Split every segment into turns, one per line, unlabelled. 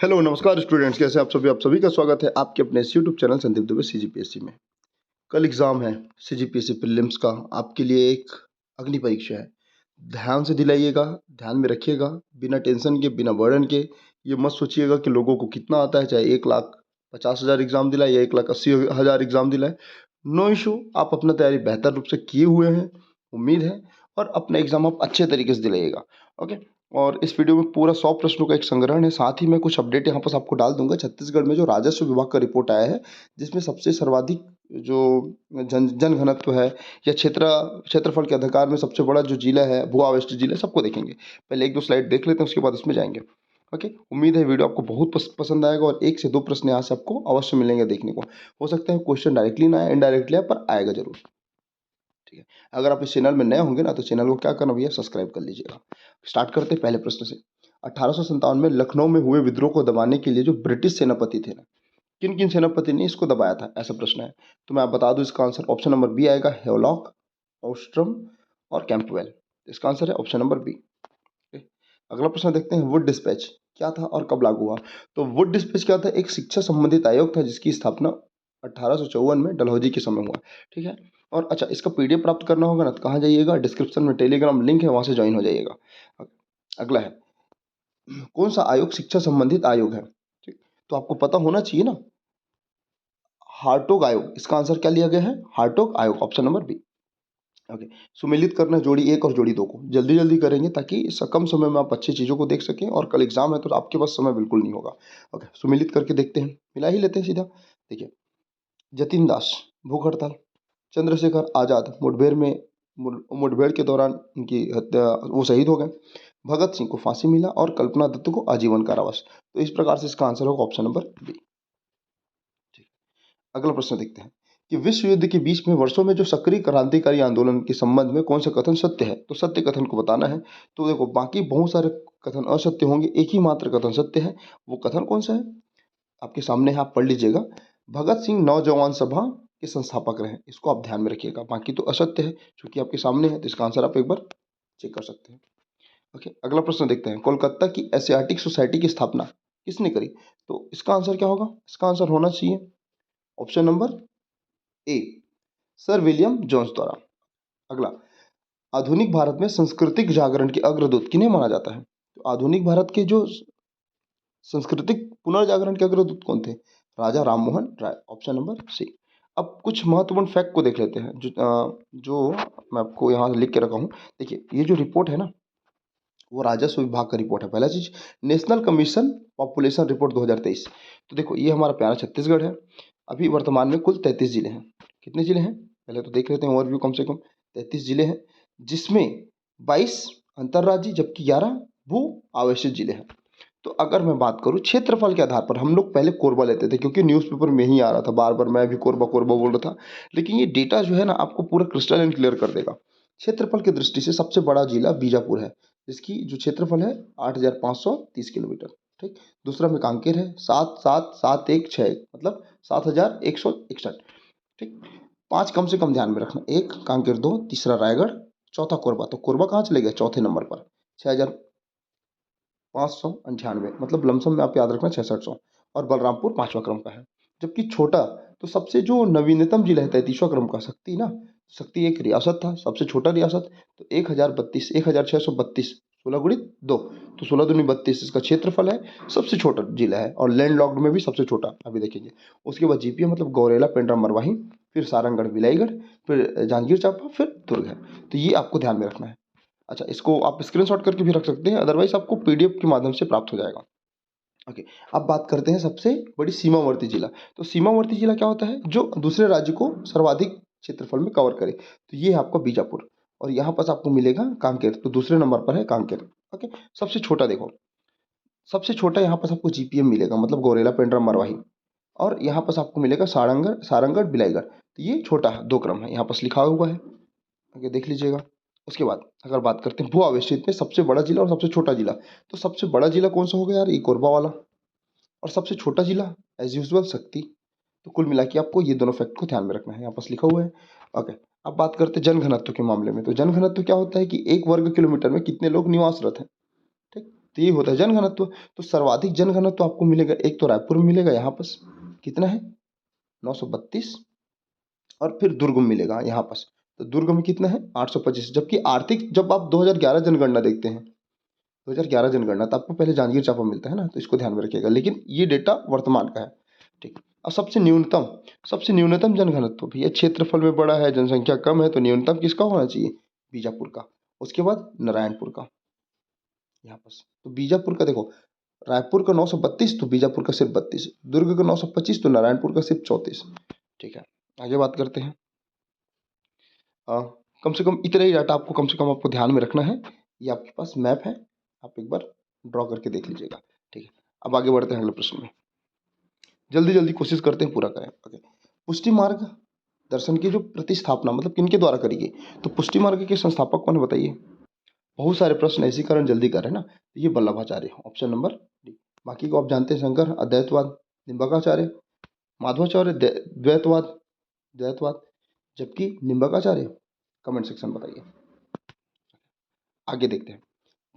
Hello नमस्कार students, कैसे आप सभी का स्वागत है आपके अपने YouTube channel Sandeep Dubey CGPSC में। कल एग्ज़ाम है सीजीपीएससी प्रीलिम्स का, आपके लिए एक अग्नि परीक्षा है। ध्यान से दिलाइएगा, ध्यान में रखिएगा, बिना टेंशन के, बिना बर्डन के। ये मत सोचिएगा कि लोगों को कितना आता है, चाहे 1,50,000 एग्ज़ाम दिलाए या 1,80,000 एग्ज़ाम दिलाए। नो इशू, आप अपना तैयारी बेहतर रूप से किए हुए हैं, उम्मीद है, और अपना एग्ज़ाम आप अच्छे तरीके से दिलाइएगा। ओके। और इस वीडियो में पूरा 100 प्रश्नों का एक संग्रहण है, साथ ही मैं कुछ अपडेट यहाँ पर आपको डाल दूंगा। छत्तीसगढ़ में जो राजस्व विभाग का रिपोर्ट आया है, जिसमें सबसे सर्वाधिक जो जनघनत्व है या क्षेत्रफल के अधिकार में सबसे बड़ा जो जिला है, भू आविष्ट जिला, सबको देखेंगे। पहले एक दो स्लाइड देख लेते हैं, उसके बाद इसमें जाएंगे। ओके। उम्मीद है वीडियो आपको बहुत पसंद आएगा और 1 से 2 प्रश्न यहाँ से आपको अवश्य मिलेंगे देखने को। हो सकता है क्वेश्चन डायरेक्टली ना आए, इनडायरेक्टली आए, पर आएगा जरूर। ठीक है। अगर आप इस चैनल में नए होंगे ना, तो चैनल को क्या करना भैया, सब्सक्राइब कर लीजिएगा। स्टार्ट करते हैं पहले प्रश्न से। 1857 में लखनऊ में हुए विद्रोह को दबाने के लिए जो ब्रिटिश सेनापति थे ना, किन किन सेनापति ने इसको दबाया था, ऐसा प्रश्न है। तो मैं आप बता दूं, इसका आंसर ऑप्शन नंबर बी आएगा, हेवलॉक, ओस्ट्रम और कैंपवेल। इसका आंसर है ऑप्शन नंबर बी। अगला प्रश्न देखते हैं, वुड डिस्पैच क्या था और कब लागू हुआ। तो वुड डिस्पैच क्या था, एक शिक्षा संबंधित आयोग था जिसकी स्थापना 1854 में डलहौजी के समय हुआ। ठीक है। और अच्छा, इसका पीडीएफ प्राप्त करना होगा ना, तो कहाँ जाइएगा, डिस्क्रिप्शन में टेलीग्राम लिंक है, वहां से ज्वाइन हो जाइएगा। अगला है, कौन सा आयोग शिक्षा संबंधित आयोग है। ठीक। तो आपको पता होना चाहिए ना, हार्टोग आयोग। इसका आंसर क्या लिया गया है, हार्टोग आयोग, ऑप्शन नंबर बी। ओके। सुमेलित करना जोड़ी 1 और जोड़ी 2 को जल्दी जल्दी करेंगे, ताकि इस कम समय में आप अच्छी चीज़ों को देख सकें, और कल एग्जाम है तो आपके पास समय बिल्कुल नहीं होगा। ओके, सुमेलित करके देखते हैं, मिला ही लेते हैं सीधा। देखिए, जतिन दास भूख हड़ताल, चंद्रशेखर आज़ाद मुठभेड़ के दौरान उनकी हत्या, वो शहीद हो गए, भगत सिंह को फांसी मिला और कल्पना दत्त को आजीवन कारावास। तो इस प्रकार से इसका आंसर होगा ऑप्शन नंबर बी। अगला प्रश्न देखते हैं कि विश्व युद्ध के बीच में वर्षों में जो सक्रिय क्रांतिकारी आंदोलन के संबंध में कौन सा कथन सत्य है। तो सत्य कथन को बताना है। तो देखो, बाकी बहुत सारे कथन असत्य होंगे, एक ही मात्र कथन सत्य है। वो कथन कौन सा है, आपके सामने है, आप पढ़ लीजिएगा। भगत सिंह नौजवान सभा के संस्थापक रहे, इसको आप ध्यान में रखिएगा। बाकी तो असत्य है, क्योंकि आपके सामने है, तो इसका आंसर आप एक बार चेक कर सकते हैं। ओके। अगला प्रश्न देखते हैं, कोलकाता की एशियाटिक सोसाइटी की स्थापना किसने करी। तो इसका आंसर क्या होगा, इसका आंसर होना चाहिए option number A, sir William Jones द्वारा। अगला, आधुनिक भारत में सांस्कृतिक जागरण के अग्रदूत किन्हें माना जाता है। तो आधुनिक भारत के जो सांस्कृतिक पुनर्जागरण के अग्रदूत कौन थे, राजा राममोहन राय, ऑप्शन नंबर सी। अब कुछ महत्वपूर्ण फैक्ट को देख लेते हैं, जो मैं आपको यहाँ लिख के रखा हूँ। देखिए, ये जो रिपोर्ट है ना, वो राजस्व विभाग का रिपोर्ट है। पहला चीज, नेशनल कमीशन पॉपुलेशन रिपोर्ट 2023। तो देखो, ये हमारा प्यारा छत्तीसगढ़ है। अभी वर्तमान में कुल 33 जिले हैं। कितने जिले हैं, पहले तो देख लेते हैं ओवरव्यू। कम से कम 33 जिले हैं, जिसमें 22 अंतर्राज्यीय जबकि 11 भू आवासित जिले हैं। तो अगर मैं बात करूं क्षेत्रफल के आधार पर, हम लोग पहले कोरबा लेते थे, क्योंकि न्यूज़पेपर में ही आ रहा था बार बार, मैं भी कोरबा कोरबा बोल रहा था। लेकिन ये डेटा जो है ना, आपको पूरा क्रिस्टल एंड क्लियर कर देगा। क्षेत्रफल की दृष्टि से सबसे बड़ा जिला बीजापुर है, जिसकी जो क्षेत्रफल है 8,530 किलोमीटर। ठीक। दूसरा में कांकेर है, 7,7,7,1,6, मतलब 7,161। ठीक। 5 कम से कम ध्यान में रखना, 1 कांकेर, 2 तीसरा रायगढ़, चौथा कोरबा। तो कोरबा कहाँ चले गया, चौथे नंबर पर, 6,598, मतलब लमसम में आप याद रखना 6600। और बलरामपुर 5वां क्रम का है। जबकि छोटा, तो सबसे जो नवीनतम जिला है 33वां क्रम का, शक्ति ना। शक्ति एक रियासत था, सबसे छोटा रियासत। तो 1,632, 16 गुणित 2, तो 16 दूनी 32 इसका क्षेत्रफल है। सबसे छोटा जिला है, और लैंड लॉक्ड में भी सबसे छोटा, अभी देखेंगे। उसके बाद जीपीए मतलब गौरेला, पेंड्रा, मरवाही, फिर सारंगढ़, बिलाईगढ़, फिर जांजगीर चांपा, फिर दुर्ग है। तो ये आपको ध्यान में रखना है। अच्छा, इसको आप स्क्रीनशॉट करके भी रख सकते हैं, अदरवाइज आपको पीडीएफ के माध्यम से प्राप्त हो जाएगा। ओके। अब बात करते हैं सबसे बड़ी सीमावर्ती जिला। तो सीमावर्ती जिला क्या होता है, जो दूसरे राज्य को सर्वाधिक क्षेत्रफल में कवर करे। तो ये है आपका बीजापुर, और यहाँ पास आपको मिलेगा कांकेर, तो दूसरे नंबर पर है कांकेर। ओके। सबसे छोटा देखो, सबसे छोटा यहाँ पास आपको जीपीएम मिलेगा, मतलब गौरेला, पेंड्रा, मरवाही। और यहाँ पास आपको मिलेगा सारंगढ़, बिलाईगढ़। तो ये छोटा है, 2 क्रम है, यहाँ पास लिखा हुआ है। ओके, देख लीजिएगा। उसके बाद अगर बात करते हैं भू आवेशित में सबसे बड़ा जिला और सबसे छोटा जिला, तो सबसे बड़ा जिला कौन सा हो गया यार, ये कोरबा वाला। और सबसे छोटा जिला एज यूजुअल शक्ति। तो कुल मिला के आपको ये दोनों फैक्ट को ध्यान में रखना है, यहाँ पास लिखा हुआ है। ओके। अब बात करते हैं जनघनत्व के मामले में। तो जनघनत्व क्या होता है कि 1 वर्ग किलोमीटर में कितने लोग निवासरत हैं। ठीक। तो ये होता है जनघनत्व। तो सर्वाधिक जनघनत्व आपको मिलेगा, एक तो रायपुर में मिलेगा, यहाँ पर कितना है 932, और फिर दुर्ग में मिलेगा यहाँ पर। तो दुर्ग में कितना है 825। जबकि आर्थिक, जब आप 2011 जनगणना देखते हैं, 2011 जनगणना, तो आपको पहले जांजगीर चांपा मिलता है ना, तो इसको ध्यान में रखिएगा। लेकिन ये डेटा वर्तमान का है, ठीक। अब सबसे न्यूनतम जनघनत्व भैया, क्षेत्रफल में बड़ा है, जनसंख्या कम है, तो न्यूनतम किसका होना चाहिए, बीजापुर का। उसके बाद नारायणपुर का, यहाँ पर तो बीजापुर का देखो, रायपुर का 932 तो बीजापुर का सिर्फ 32, दुर्ग का 925 तो नारायणपुर का सिर्फ 34, ठीक है। आगे बात करते हैं। कम से कम इतना ही डाटा आपको, कम से कम आपको ध्यान में रखना है। ये आपके पास मैप है, आप एक बार ड्रॉ करके देख लीजिएगा, ठीक है। अब आगे बढ़ते हैं अगले प्रश्न में, जल्दी जल्दी कोशिश करते हैं पूरा करें। ओके, पुष्टि मार्ग दर्शन की जो प्रतिस्थापना मतलब किनके द्वारा करी गई, तो पुष्टि मार्ग के संस्थापक कौन है बताइए। बहुत सारे प्रश्न इसी कारण जल्दी कर रहे हैं ना, तो ये वल्लभाचार्य, ऑप्शन नंबर डी। बाकी को आप जानते हैं, शंकर अद्वैतवाद, निम्बकाचार्य माधवाचार्य द्वैतवाद, द्वैतवाद, जबकि निम्बकाचार्य। कमेंट सेक्शन बताइए। आगे देखते हैं,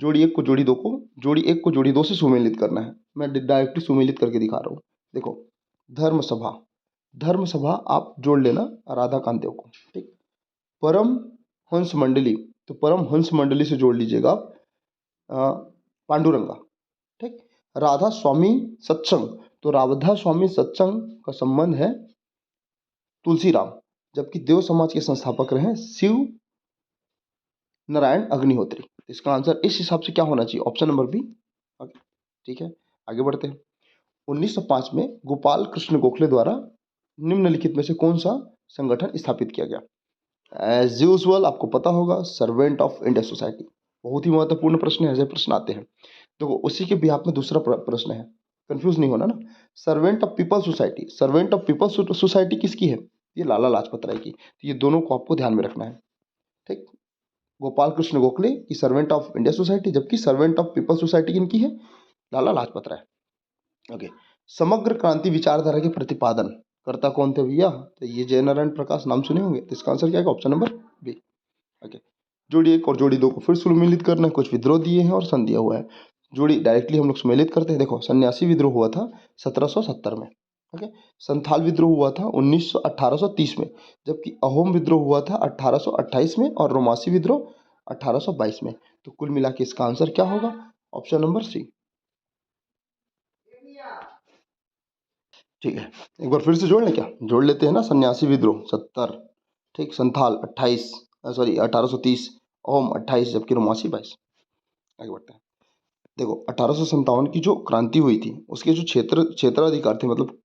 जोड़ी एक को जोड़ी दो को, जोड़ी एक को जोड़ी दो से सुमेलित करना है। मैं डायरेक्टली सुमेलित करके दिखा रहा हूँ। देखो, धर्म सभा, धर्म सभा आप जोड़ लेना राधा कांत देव को, ठीक। परम हंस मंडली, तो परम हंस मंडली से जोड़ लीजिएगा आप पांडुरंगा, ठीक। राधा स्वामी सत्संग, तो राधा स्वामी सत्संग का संबंध है तुलसीराम, जबकि देव समाज के संस्थापक रहे शिव नारायण अग्निहोत्री। इसका आंसर इस हिसाब से क्या होना चाहिए, ऑप्शन नंबर बी, ठीक है। आगे बढ़ते हैं। 1905 में गोपाल कृष्ण गोखले द्वारा निम्नलिखित में से कौन सा संगठन स्थापित किया गया। एज यूजुअल आपको पता होगा, सर्वेंट ऑफ इंडिया सोसाइटी। बहुत ही महत्वपूर्ण प्रश्न है, ऐसे प्रश्न आते हैं। देखो, उसी के बिहाफ में दूसरा प्रश्न है, कंफ्यूज नहीं होना ना। Servant of people society, servant of people society किसकी है, ये लाला लाजपत राय की। तो ये दोनों को आपको ध्यान में रखना है, ठीक। गोपाल कृष्ण गोखले की सर्वेंट ऑफ इंडिया सोसाइटी, जबकि सर्वेंट ऑफ पीपल सोसाइटी किनकी है, लाला लाजपत राय। ओके, समग्र क्रांति विचारधारा के प्रतिपादन करता कौन थे भैया, तो ये जयनारायण प्रकाश, नाम सुने होंगे। तो इसका आंसर क्या है, ऑप्शन नंबर बी। ओके, जोड़ी एक और जोड़ी दो को फिर सुमेलित करना है। कुछ विद्रोह दिए हैं और सन दिया हुआ है। जोड़ी डायरेक्टली हम लोग सुमेलित करते हैं। देखो, सन्यासी विद्रोह हुआ था 1770 में, ओके। संथाल विद्रोह हुआ था 1830 में, जबकि अहोम विद्रोह हुआ था 1828 में, और रोमासी विद्रोह 1822 में। तो कुल मिला के इसका आंसर क्या होगा, ऑप्शन नंबर सी, ठीक है। एक बार फिर से जोड़ लें क्या, जोड़ लेते हैं ना। सन्यासी विद्रोह 70, ठीक। संथाल 28, सॉरी 1830, अहोम 28, जबकि रोमासी 22। आगे बढ़ते हैं। देखो, 1857 की जो क्रांति हुई थी, उसके जो क्षेत्राधिकार थे, मतलब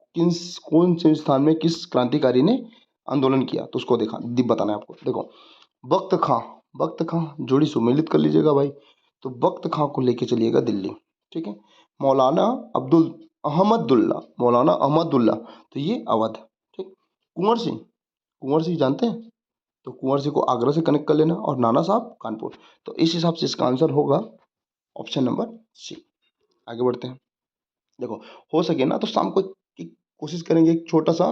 कौन से स्थान में किस क्रांतिकारी ने आंदोलन किया, तो उसको बताना है आपको। देखो, बख्त खां जोड़ी सुमेलित कर लीजिएगा भाई। तो बख्त खां को लेके चलिएगा दिल्ली, ठीक है। मौलाना मौलाना अहमदुल्ला, तो ये अवध, ठीक। कुंवर सिंह जानते हैं, तो कुंवर सिंह को आगरा से कनेक्ट कर लेना, और नाना साहब कानपुर। तो इस हिसाब से इसका आंसर होगा ऑप्शन नंबर सी। आगे बढ़ते हैं। देखो, हो सके ना तो शाम को कोशिश करेंगे एक छोटा सा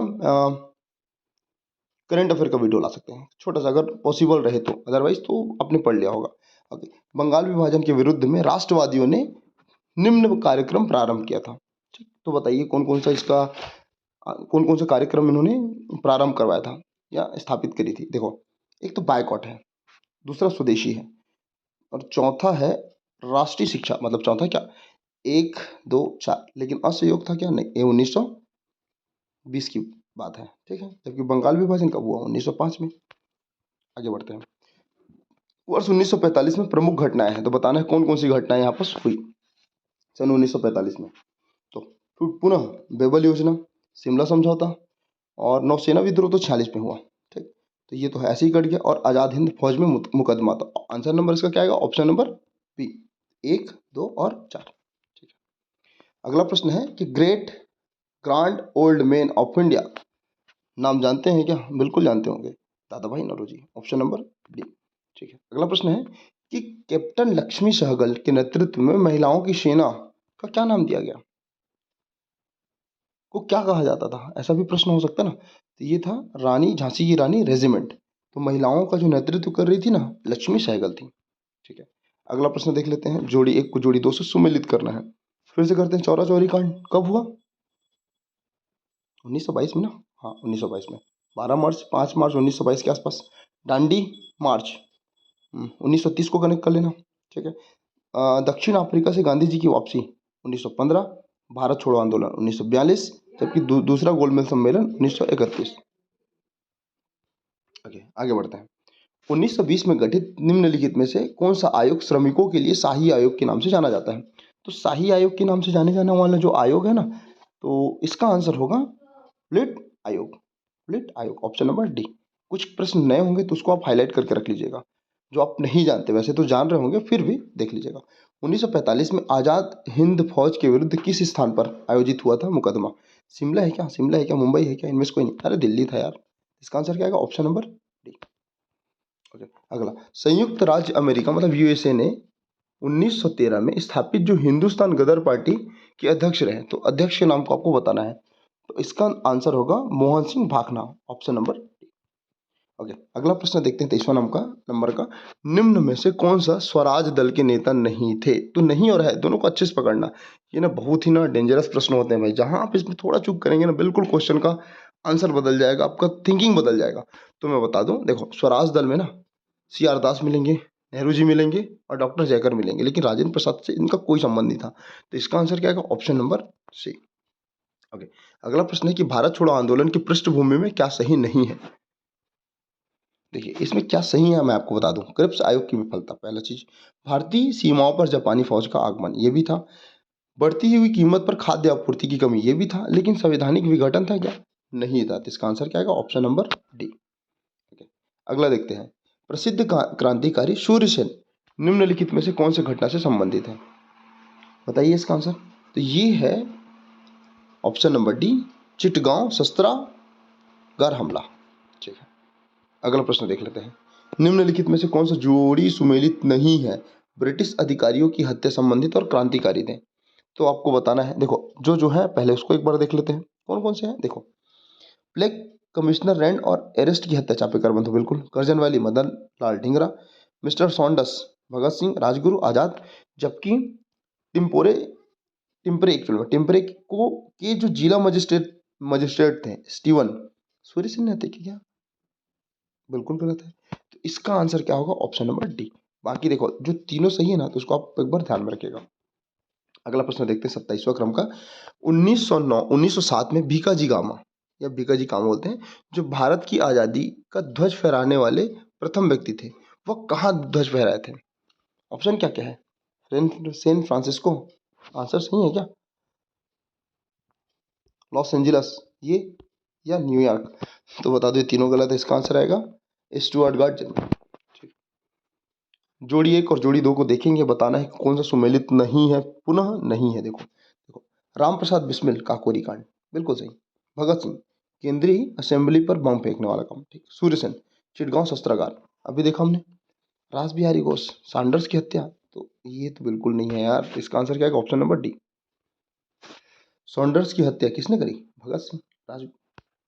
करंट अफेयर का वीडियो ला सकते हैं, छोटा सा, अगर पॉसिबल रहे तो। अदरवाइज तो आपने पढ़ लिया होगा। ओके, बंगाल विभाजन के विरुद्ध में राष्ट्रवादियों ने निम्न कार्यक्रम प्रारंभ किया था, ठीक। तो बताइए कौन कौन सा कार्यक्रम इन्होंने प्रारंभ करवाया था या स्थापित करी थी। देखो, एक तो बायकॉट है, दूसरा स्वदेशी है, और चौथा है राष्ट्रीय शिक्षा। मतलब चौथा क्या, 1 2 4, लेकिन असहयोग था क्या, नहीं, ये 1920 की बात है, ठीक है। जबकि बंगाल विभाजन कब हुआ, 1905 में। आगे बढ़ते हैं। वर्ष 1945 में प्रमुख घटनाएं हैं, तो बताना है कौन कौन सी घटनाएं यहाँ पर हुई सन 1945 में। तो फिर पुनः बेबल योजना, शिमला समझौता, और नौसेना विद्रोह तो 46 में हुआ, ठीक। तो ये तो ऐसे ही कट गया। और आज़ाद हिंद फौज में मुकदमा, तो आंसर नंबर इसका क्या आएगा, ऑप्शन नंबर बी, 1 2 और 4, ठीक है। अगला प्रश्न है कि grand old man of India नाम जानते हैं क्या, बिल्कुल जानते होंगे, दादा भाई नौरोजी, ऑप्शन नंबर डी, ठीक है। अगला प्रश्न है कि कैप्टन लक्ष्मी सहगल के नेतृत्व में महिलाओं की सेना का क्या नाम दिया गया, को क्या कहा जाता था, ऐसा भी प्रश्न हो सकता है ना। तो ये था रानी झांसी की रानी रेजिमेंट। तो महिलाओं का जो नेतृत्व कर रही थी ना, लक्ष्मी सहगल थी, ठीक है। अगला प्रश्न देख लेते हैं। जोड़ी 1 को जोड़ी 2 से सुमेलित करना है। फिर से करते हैं। चौरा चौरी कांड कब हुआ? 1922 में ना। हाँ 1922 में, 12 मार्च 5 मार्च 1922 के आसपास। दांडी मार्च 1930 को कनेक्ट कर लेना। ठीक है। दक्षिण अफ्रीका से गांधी जी की वापसी 1915। भारत छोड़ो आंदोलन 1942, जबकि दूसरा गोलमेज सम्मेलन 1931। आगे बढ़ते हैं। 1920 में गठित निम्नलिखित में से कौन सा आयोग श्रमिकों के लिए शाही आयोग के नाम से जाना जाता है? तो शाही आयोग के नाम से जाने जाने वाला जो आयोग है ना, तो इसका आंसर होगा प्लेट आयोग। प्लेट आयोग, ऑप्शन नंबर डी। कुछ प्रश्न नए होंगे तो उसको आप हाईलाइट करके रख लीजिएगा, जो आप नहीं जानते, वैसे तो जान रहे होंगे फिर भी देख लीजिएगा। 1945 में आजाद हिंद फौज के विरुद्ध किस स्थान पर आयोजित हुआ था मुकदमा? शिमला है क्या? शिमला है क्या? मुंबई है क्या? इनमें से कोई नहीं। अरे दिल्ली था यार। इसका आंसर क्या आएगा? Option number D. ओके। अगला, संयुक्त राज्य अमेरिका मतलब यूएसए ने 1913 में स्थापित जो हिंदुस्तान गदर पार्टी के अध्यक्ष रहे, तो अध्यक्ष के नाम को आपको बताना है। तो इसका आंसर होगा Mohan Singh Bhakna, option number D. Okay. अगला प्रश्न देखते हैं 23वां नंबर का। निम्न में से कौन सा स्वराज दल के नेता नहीं थे? तो नहीं और है दोनों को अच्छे से पकड़ना। ये ना बहुत ही ना डेंजरस प्रश्न होते हैं भाई, जहां आप इसमें थोड़ा चूक करेंगे ना, बिल्कुल क्वेश्चन का आंसर बदल जाएगा, आपका थिंकिंग बदल जाएगा। तो मैं बता दूं, देखो स्वराज दल में ना सी आर दास मिलेंगे, नेहरू जी मिलेंगे और डॉक्टर जयकर मिलेंगे, लेकिन राजेंद्र प्रसाद से इनका कोई संबंध नहीं था। तो इसका आंसर क्या आएगा? Option number C. ओके। अगला प्रश्न है कि भारत छोड़ो आंदोलन की पृष्ठभूमि में क्या सही नहीं है? देखिए इसमें क्या सही है मैं आपको बता दूं। क्रिप्स आयोग की विफलता, पहला चीज। भारतीय सीमाओं पर जापानी फौज का आगमन, ये भी था। बढ़ती हुई कीमत पर खाद्य आपूर्ति की कमी, ये भी था। लेकिन संवैधानिक विघटन था क्या? नहीं था। तो इसका आंसर क्या आएगा? Option number D. अगला देखते हैं। प्रसिद्ध क्रांतिकारी सूर्य सेन निम्नलिखित में से कौन सी घटना से संबंधित है? बताइए इसका आंसर। तो ये है ऑप्शन नंबर डी, चिटगांव शस्त्रागार हमला। ठीक है। अगला प्रश्न देख लेते हैं। निम्नलिखित में से कौन सा जोड़ी सुमेलित नहीं है? ब्रिटिश अधिकारियों की हत्या संबंधित और क्रांतिकारी थे। तो आपको बताना है। देखो जो जो है पहले उसको एक बार देख लेते हैं, कौन कौन से हैं। देखो, ब्लैक कमिश्नर रैंड और एरेस्ट की हत्या चापेकर बंधु बिल्कुल। Curzon valley Madan Lal Dhingra. Mister सॉन्डस Bhagat Singh Rajguru आजाद। जबकि टिम्पोरे टिम्परे एक्चुअल में टिम्परे को के जो जिला मजिस्ट्रेट थे स्टीवन सूर्य सिंह ने हत्या की क्या? बिल्कुल गलत है। तो इसका आंसर क्या होगा? Option number D. बाकी देखो जो तीनों सही है ना, तो उसको आप एक बार ध्यान में रखिएगा। अगला प्रश्न देखते हैं 27वां क्रम का। 1907 में भीकाजी कामा या भीकाजी कामा बोलते हैं, जो भारत की आज़ादी का ध्वज फहराने वाले प्रथम व्यक्ति थे, वह कहाँ ध्वज फहराए थे? ऑप्शन क्या क्या है? सैन फ्रांसिस्को, आंसर सही है क्या? लॉस एंजलिस ये, या न्यूयॉर्क? तो बता दो ये तीनों गलत है। इसका आंसर आएगा स्टुअर्ट गार्डन। जोड़ी 1 और जोड़ी 2 को देखेंगे, बताना है कौन सा सुमेलित नहीं है, पुनः नहीं है। देखो देखो, राम प्रसाद बिस्मिल काकोरी कांड बिल्कुल सही। भगत सिंह केंद्रीय असेंबली पर बम फेंकने वाला काम, ठीक। सूर्य सेन चिटगांव शस्त्रागार, अभी देखा हमने। रास बिहारी घोष सैंडर्स की हत्या, तो ये तो बिल्कुल नहीं है यार। इसका आंसर क्या है? Option number D. सॉन्डर्स की हत्या किसने करी? भगत सिंह,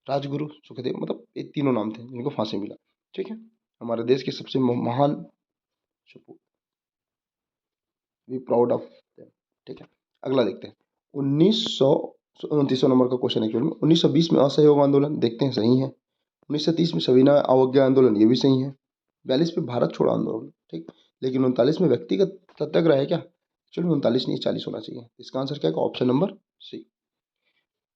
राजगुरु, सुखदेव, मतलब ये तीनों नाम थे जिनको फांसी मिला। ठीक है। हमारे देश के सबसे महान सपूत, वी प्राउड ऑफ देम। ठीक है। अगला देखते हैं। 2929 नंबर का क्वेश्चन एक्चुअल में। 1920 में असहयोग आंदोलन, देखते हैं सही है। 1930 में सविनय अवज्ञा आंदोलन, ये भी सही है। 42 में भारत छोड़ो आंदोलन, ठीक। लेकिन 39 में व्यक्तिगत सत्याग्रह है क्या? चलो 39 नहीं 40 होना चाहिए। इसका आंसर क्या है? Option number C.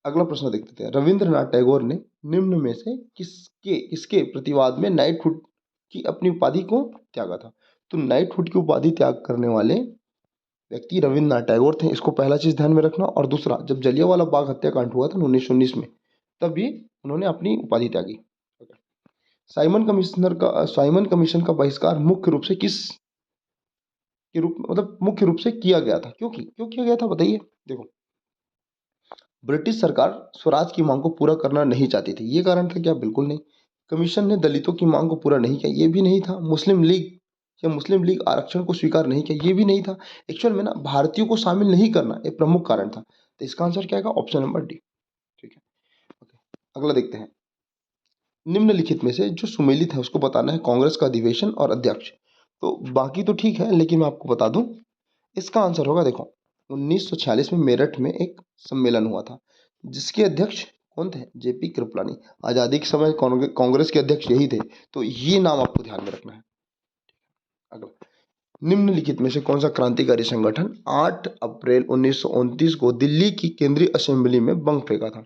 अगला प्रश्न देखते हैं। रविंद्रनाथ टैगोर ने निम्न में से किसके किसके प्रतिवाद में नाइटहुड की अपनी उपाधि को त्यागा था? तो नाइटहुड की उपाधि त्याग करने वाले व्यक्ति रविंद्रनाथ टैगोर थे। इसको पहला चीज ध्यान में रखना। और दूसरा, जब जलियांवाला बाग हत्याकांड हुआ था 1919 में, तब ये उन्होंने अपनी उपाधि त्यागी। साइमन कमीशन का बहिष्कार मुख्य रूप से किस के रूप में, मतलब मुख्य रूप से किया गया था? क्यों किया गया था बताइए। देखो, ब्रिटिश सरकार स्वराज की मांग को पूरा करना नहीं चाहती थी, ये कारण था क्या? बिल्कुल नहीं। कमीशन ने दलितों की मांग को पूरा नहीं किया, ये भी नहीं था। मुस्लिम लीग आरक्षण को स्वीकार नहीं किया, ये भी नहीं था। एक्चुअल में ना भारतीयों को शामिल नहीं करना एक प्रमुख कारण था। तो इसका आंसर क्या आएगा? Option number D. ठीक है। ओके। अगला देखते हैं। निम्नलिखित में से जो सुमेलित है उसको बताना है। कांग्रेस का अधिवेशन और अध्यक्ष, तो बाकी तो ठीक है, लेकिन मैं आपको बता दूं इसका आंसर होगा, देखो 1946 में मेरठ में एक सम्मेलन हुआ था जिसके अध्यक्ष कौन थे? जेपी कृपलानी। आज़ादी के समय कांग्रेस के अध्यक्ष यही थे, तो ये नाम आपको ध्यान में रखना है। अगला, निम्नलिखित में से कौन सा क्रांतिकारी संगठन 8 अप्रैल 1929 को दिल्ली की केंद्रीय असेंबली में बम फेंका था?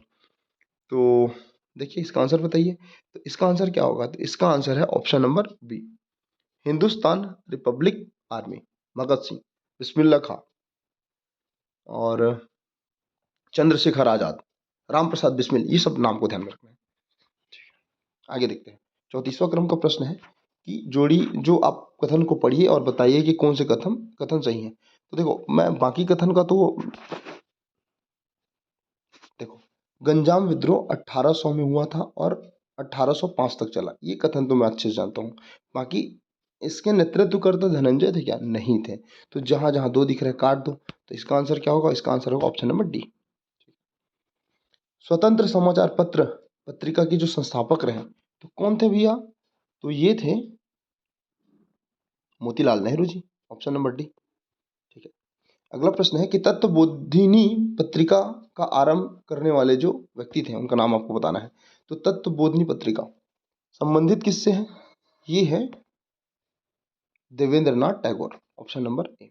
तो देखिए इसका आंसर बताइए। तो इसका आंसर क्या होगा? तो इसका आंसर है option number B, Hindustan republic army. Bhagat Singh, Bismillah Khan और चंद्रशेखर आजाद, राम प्रसाद बिस्मिल, ये सब नाम को ध्यान में रखना है। आगे देखते हैं। 34वां क्रम का प्रश्न है कि जोड़ी जो आप कथन को पढ़िए और बताइए कि कौन से कथन कथन सही है। तो देखो मैं बाकी कथन का तो देखो, गंजाम विद्रोह 1800 में हुआ था और 1805 तक चला, ये कथन तो मैं अच्छे से जानता हूँ। बाकी इसके नेतृत्वकर्ता धनंजय थे क्या? नहीं थे। तो जहां जहां दो दिख रहे काट दो। तो इसका आंसर क्या होगा? इसका आंसर होगा ऑप्शन नंबर डी। स्वतंत्र समाचार पत्र पत्रिका के जो संस्थापक रहे तो कौन थे भैया? तो ये थे Motilal Nehru ji, option number D. ठीक है। अगला प्रश्न है कि तत्वबोधिनी पत्रिका का आरंभ करने वाले जो व्यक्ति थे उनका नाम आपको बताना है। तो तत्वबोधिनी पत्रिका संबंधित किससे है? ये है Devendranath Tagore, option number A.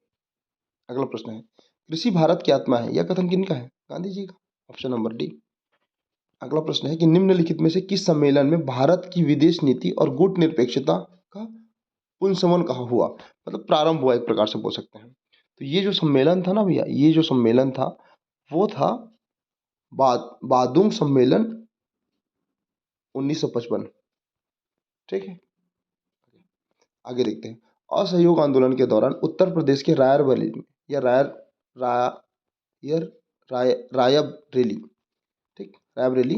अगला प्रश्न है कृषि भारत की आत्मा है, यह कथन किनका है? गांधी जी का, ऑप्शन नंबर डी। अगला प्रश्न है कि निम्नलिखित में से किस सम्मेलन में भारत की विदेश नीति और गुट निरपेक्षता का पुनसमन कहा हुआ, मतलब प्रारंभ हुआ, एक प्रकार से बोल सकते हैं। तो ये जो सम्मेलन था ना भैया, ये जो सम्मेलन था वो था बादुंग सम्मेलन 1955। ठीक है, आगे देखते हैं। असहयोग आंदोलन के दौरान उत्तर प्रदेश के रायबरेली में या रायबरेली, ठीक, रायबरेली,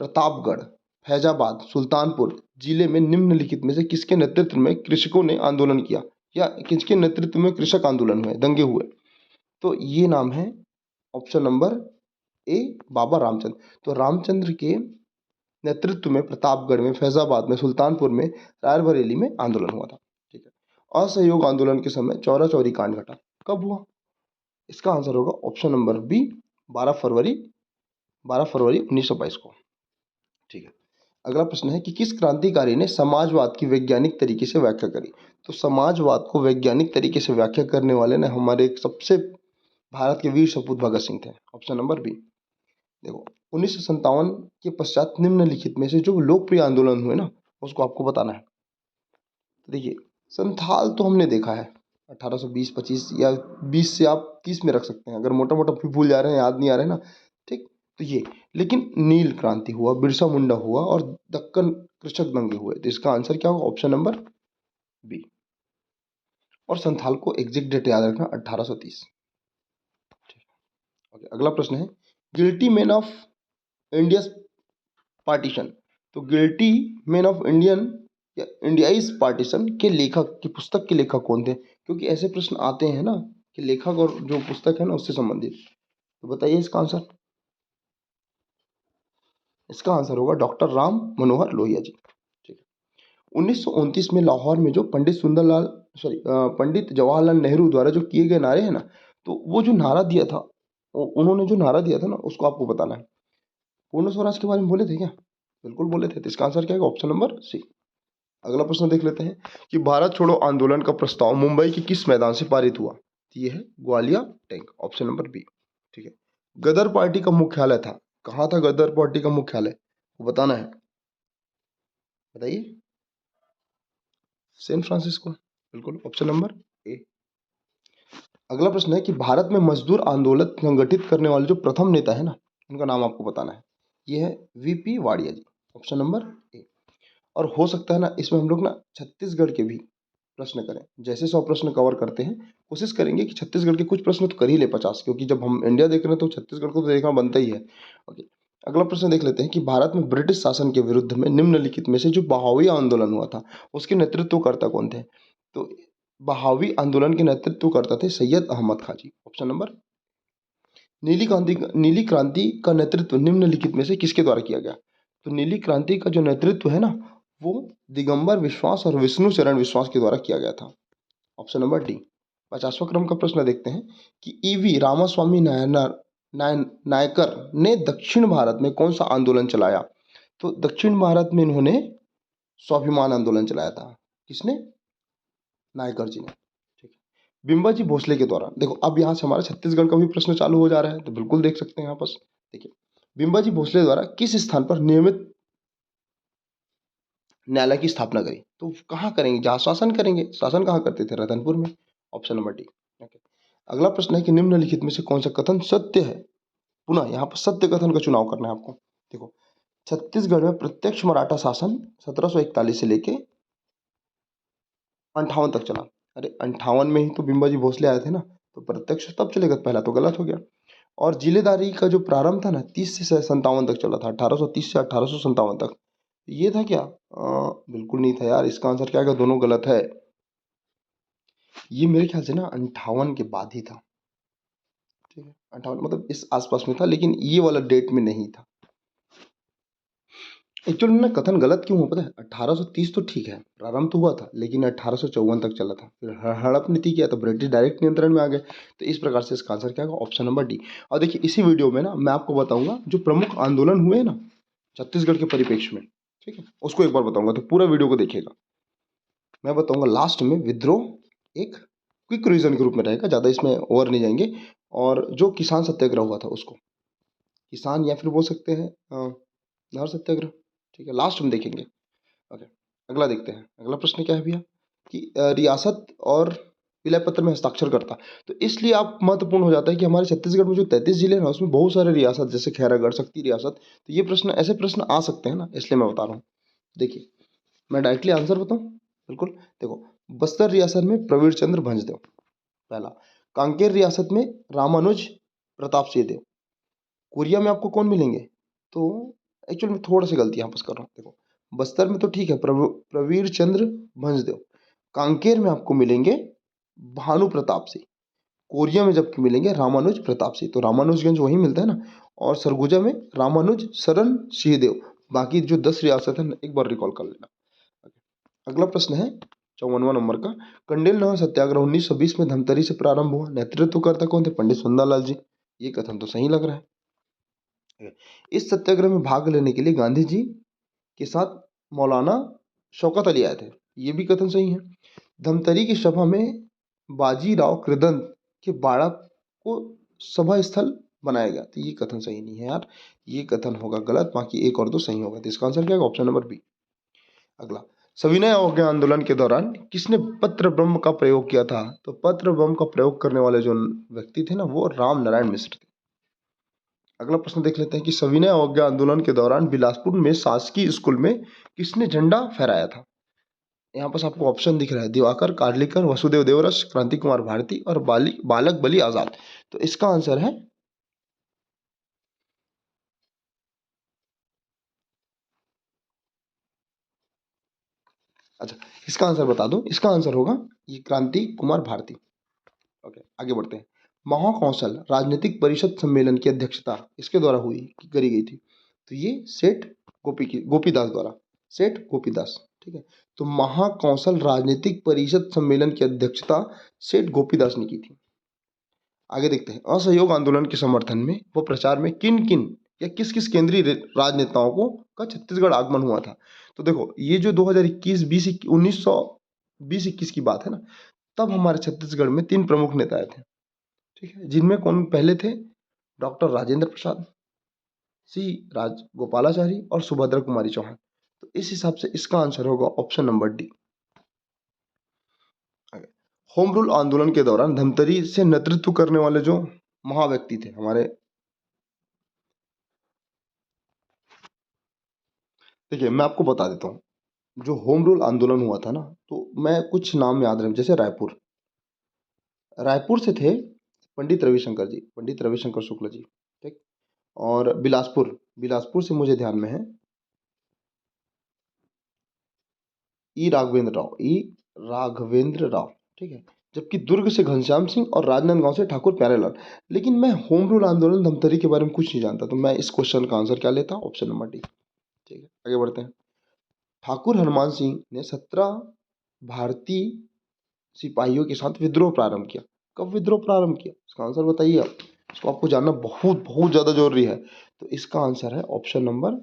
प्रतापगढ़, फैजाबाद, सुल्तानपुर जिले में निम्नलिखित में से किसके नेतृत्व में कृषकों ने आंदोलन किया या किसके नेतृत्व में कृषक आंदोलन हुए, दंगे हुए? तो ये नाम है ऑप्शन नंबर ए, बाबा रामचंद्र। तो रामचंद्र के नेतृत्व में प्रतापगढ़ में, फैजाबाद में, सुल्तानपुर में, रायबरेली में आंदोलन हुआ था। ठीक है। असहयोग आंदोलन के समय चौरा चौरी कांड घटा, कब हुआ? इसका आंसर होगा ऑप्शन नंबर बी, 12 फरवरी 1922 को। ठीक है। अगला प्रश्न है कि किस क्रांतिकारी ने समाजवाद की वैज्ञानिक तरीके से व्याख्या करी? तो समाजवाद को वैज्ञानिक तरीके से व्याख्या करने वाले ने हमारे एक सबसे भारत के वीर सपूत भगत सिंह थे, ऑप्शन नंबर बी। देखो 1957 के पश्चात निम्नलिखित में से जो लोकप्रिय आंदोलन हुए ना उसको आपको बताना है। तो देखिए संथाल तो हमने देखा है 1820-25 या 20 से आप 30 में रख सकते हैं, अगर मोटा मोटा भी भूल जा रहे हैं, याद नहीं आ रहे हैं ना, ठीक। तो ये, लेकिन नील क्रांति हुआ, बिरसा मुंडा हुआ और दक्कन कृषक दंगे हुए। तो इसका आंसर क्या होगा? Option number B. और संथाल को एग्जैक्ट डेट याद रखना 1830। ओके, अगला प्रश्न है guilty man of India partition. तो गिल्टी मैन ऑफ इंडियन या इंडियाइज पार्टीशन के लेखक की पुस्तक के लेखक कौन थे? क्योंकि ऐसे प्रश्न आते हैं ना कि लेखक और जो पुस्तक है ना उससे संबंधित। तो बताइए इसका आंसर। इसका आंसर होगा डॉक्टर राम मनोहर लोहिया जी। ठीक है। 1929 में लाहौर में जो पंडित जवाहरलाल नेहरू द्वारा जो किए गए नारे हैं ना, तो वो जो नारा दिया था, उन्होंने जो नारा दिया था ना उसको आपको बताना है। पूर्ण स्वराज के बारे में बोले थे क्या? बिल्कुल बोले थे। तो इसका आंसर क्या है? Option number C. अगला प्रश्न देख लेते हैं कि भारत छोड़ो आंदोलन का प्रस्ताव मुंबई के किस मैदान से पारित हुआ? तो ये है Gowalia tank, option number B. ठीक है। गदर पार्टी का मुख्यालय था, कहाँ था गदर पार्टी का मुख्यालय? वो बताना है, बताइए। सैन फ्रांसिस्को, बिल्कुल, ऑप्शन नंबर ए। अगला प्रश्न है कि भारत में मजदूर आंदोलन संगठित करने वाले जो प्रथम नेता है ना उनका नाम आपको बताना है। ये है VP Wadia ji, option number A. और हो सकता है ना इसमें हम लोग ना छत्तीसगढ़ के भी प्रश्न करें, जैसे 100 प्रश्न कवर करते हैं कोशिश करेंगे कि छत्तीसगढ़ के कुछ प्रश्न तो कर ही ले 50, क्योंकि जब हम इंडिया देख रहे हैं तो छत्तीसगढ़ को तो देखना बनता ही है। ओके, अगला प्रश्न देख लेते हैं कि भारत में ब्रिटिश शासन के विरुद्ध में निम्नलिखित में से जो बहावी आंदोलन हुआ था उसके नेतृत्वकर्ता कौन थे? तो बहावी आंदोलन के नेतृत्वकर्ता थे सैयद अहमद खां जी, ऑप्शन नंबर। नीली क्रांति का नेतृत्व निम्नलिखित में से किसके द्वारा किया गया? तो नीली क्रांति का जो नेतृत्व है ना वो दिगंबर विश्वास और विष्णु शरण विश्वास के द्वारा किया गया था। Option number D. 50वां क्रम का प्रश्न देखते हैं कि ईवी रामास्वामी नायकर ने दक्षिण भारत में कौन सा आंदोलन चलाया? तो दक्षिण भारत में इन्होंने स्वाभिमान आंदोलन चलाया था। किसने? नायकर जी ने। ठीक है। बिम्बाजी भोसले के द्वारा, देखो अब यहाँ से हमारा छत्तीसगढ़ का भी प्रश्न चालू हो जा रहा है, तो बिल्कुल देख सकते हैं यहाँ पर। देखिए, बिम्बाजी भोसले द्वारा किस स्थान पर नियमित न्यायालय की स्थापना करी? तो कहाँ करेंगे? जहाँ शासन करेंगे। शासन कहाँ करते थे? रतनपुर में। Option number D. ओके। अगला प्रश्न है कि निम्नलिखित में से कौन सा कथन सत्य है? पुनः यहाँ पर सत्य कथन का चुनाव करना है आपको। देखो, छत्तीसगढ़ में प्रत्यक्ष मराठा शासन 1741 से लेके 58 तक चला। अरे 58 में ही तो बिम्बाजी भोसले आए थे ना, तो प्रत्यक्ष तब चलेगा, पहला तो गलत हो गया। और जिलेदारी का जो प्रारंभ था ना 30 से 57 तक चला था, 1830 से 1857 तक। ये था क्या? बिल्कुल नहीं था यार, इसका आंसर क्या है? दोनों गलत है। ये मेरे ख्याल से ना 58 के बाद ही था। ठीक है, 58 मतलब इस आसपास में था, लेकिन ये वाला डेट में नहीं था। एक्चुअली ना कथन गलत क्यों हुआ पता है? 1830 तो ठीक है, प्रारंभ तो हुआ था, लेकिन 1854 तक चला था। फिर हड़प नीति किया तो ब्रिटिश डायरेक्ट नियंत्रण में आ गए। तो इस प्रकार से इसका आंसर क्या होगा? Option number D. और देखिए, इसी वीडियो में ना मैं आपको बताऊंगा जो प्रमुख आंदोलन हुए ना छत्तीसगढ़ के परिप्रेक्ष्य में, ठीक है, उसको एक बार बताऊंगा, तो पूरा वीडियो को देखिएगा। मैं बताऊंगा लास्ट में विद्रोह एक क्विक रिवीजन के रूप में रहेगा, ज़्यादा इसमें ओवर नहीं जाएंगे। और जो किसान सत्याग्रह हुआ था उसको, किसान या फिर बोल सकते हैं नार सत्याग्रह, ठीक है, लास्ट में देखेंगे। ओके, अगला देखते हैं। अगला प्रश्न क्या है भैया कि रियासत और विलय पत्र में हस्ताक्षर करता। तो इसलिए आप महत्वपूर्ण हो जाता है कि हमारे छत्तीसगढ़ में जो 33 जिले हैं ना, उसमें बहुत सारे रियासत, जैसे खैरागढ़, शक्ति रियासत। तो ये प्रश्न, ऐसे प्रश्न आ सकते हैं ना, इसलिए मैं बता रहा हूँ। देखिए, मैं डायरेक्टली आंसर बताऊँ? बिल्कुल। देखो, बस्तर रियासत में प्रवीर चंद्र भंजदेव पहला। कांकेर रियासत में रामानुज प्रताप सिंह देव। कोरिया में आपको कौन मिलेंगे? तो एक्चुअली मैं थोड़ा सी गलती यहाँ पर कर रहा हूँ। देखो, बस्तर में तो ठीक है प्रवीर चंद्र भंजदेव। कांकेर में आपको मिलेंगे भानु प्रताप सिंह। कोरिया में जबकि मिलेंगे रामानुज प्रताप सिंह। तो रामानुजगंज वहीं मिलता है ना। और सरगुजा में रामानुज शरण सिंहदेव। बाकी जो 10 रियासत है एक बार रिकॉल कर लेना। अगला प्रश्न है 54वां नंबर का। कंडेल नमक सत्याग्रह 1920 में धमतरी से प्रारंभ हुआ। नेतृत्वकर्ता कौन थे? पंडित सुंदरलाल जी। ये कथन तो सही लग रहा है। इस सत्याग्रह में भाग लेने के लिए गांधी जी के साथ मौलाना शौकत अली आए थे। ये भी कथन सही है। धमतरी की सभा में बाजीराव कृदंत के बाड़ा को सभा स्थल बनाया गया। तो ये कथन सही नहीं है यार, ये कथन होगा गलत। बाकी एक और दो सही होगा। तो इसका आंसर क्या होगा? Option number B. अगला, सविनय अवज्ञा आंदोलन के दौरान किसने पत्र ब्रह्म का प्रयोग किया था? तो पत्र ब्रह्म का प्रयोग करने वाले जो व्यक्ति थे ना, वो राम नारायण मिश्र थे। अगला प्रश्न देख लेते हैं कि सविनय अवज्ञा आंदोलन के दौरान बिलासपुर में शासकीय स्कूल में किसने झंडा फहराया था? यहाँ पर आपको ऑप्शन दिख रहा है, दिवाकर कार्लिकर, वसुदेव देवरस, क्रांति कुमार भारती और बालक बली आजाद। तो इसका आंसर है अच्छा, इसका आंसर बता दो। इसका आंसर होगा ये क्रांति कुमार भारती। ओके, आगे बढ़ते हैं। महाकौशल राजनीतिक परिषद सम्मेलन की अध्यक्षता इसके द्वारा हुई करी गई थी। तो ये सेठ गोपीदास द्वारा, सेठ गोपीदास। ठीक है, तो महाकौशल राजनीतिक परिषद सम्मेलन की अध्यक्षता सेठ गोपीदास ने की थी। आगे देखते हैं। असहयोग आंदोलन के समर्थन में व प्रचार में किन किन या किस किस केंद्रीय राजनेताओं को का छत्तीसगढ़ आगमन हुआ था? तो देखो, ये जो 2021 20 1920-21 की बात है ना, तब हमारे छत्तीसगढ़ में 3 प्रमुख नेता आए थे। ठीक है, जिनमें कौन पहले थे? डॉक्टर राजेंद्र प्रसाद, सी राजगोपालाचारी और सुभद्रा कुमारी चौहान। तो इस हिसाब से इसका आंसर होगा option number D. Home rule आंदोलन के दौरान धमतरी से नेतृत्व करने वाले जो महाव्यक्ति थे हमारे, देखिए मैं आपको बता देता हूँ। जो होम रूल आंदोलन हुआ था ना, तो मैं कुछ नाम याद रहे, जैसे रायपुर से थे पंडित रविशंकर जी, पंडित रविशंकर शुक्ल जी। ठीक। और बिलासपुर से मुझे ध्यान में है ई राघवेंद्र राव। ठीक है, जबकि दुर्ग से घनश्याम सिंह और राजनांदगांव से ठाकुर प्यारेलाल। लेकिन मैं होम रूल आंदोलन धमतरी के बारे में कुछ नहीं जानता, तो मैं इस क्वेश्चन का आंसर क्या लेता हूँ? Option number D. ठीक है, आगे बढ़ते हैं। ठाकुर हनुमान सिंह ने 17 भारतीय सिपाहियों के साथ विद्रोह प्रारंभ किया। कब विद्रोह प्रारंभ किया, इसका आंसर बताइए आप। इसको आपको जानना बहुत बहुत ज्यादा जरूरी है। तो इसका आंसर है ऑप्शन नंबर,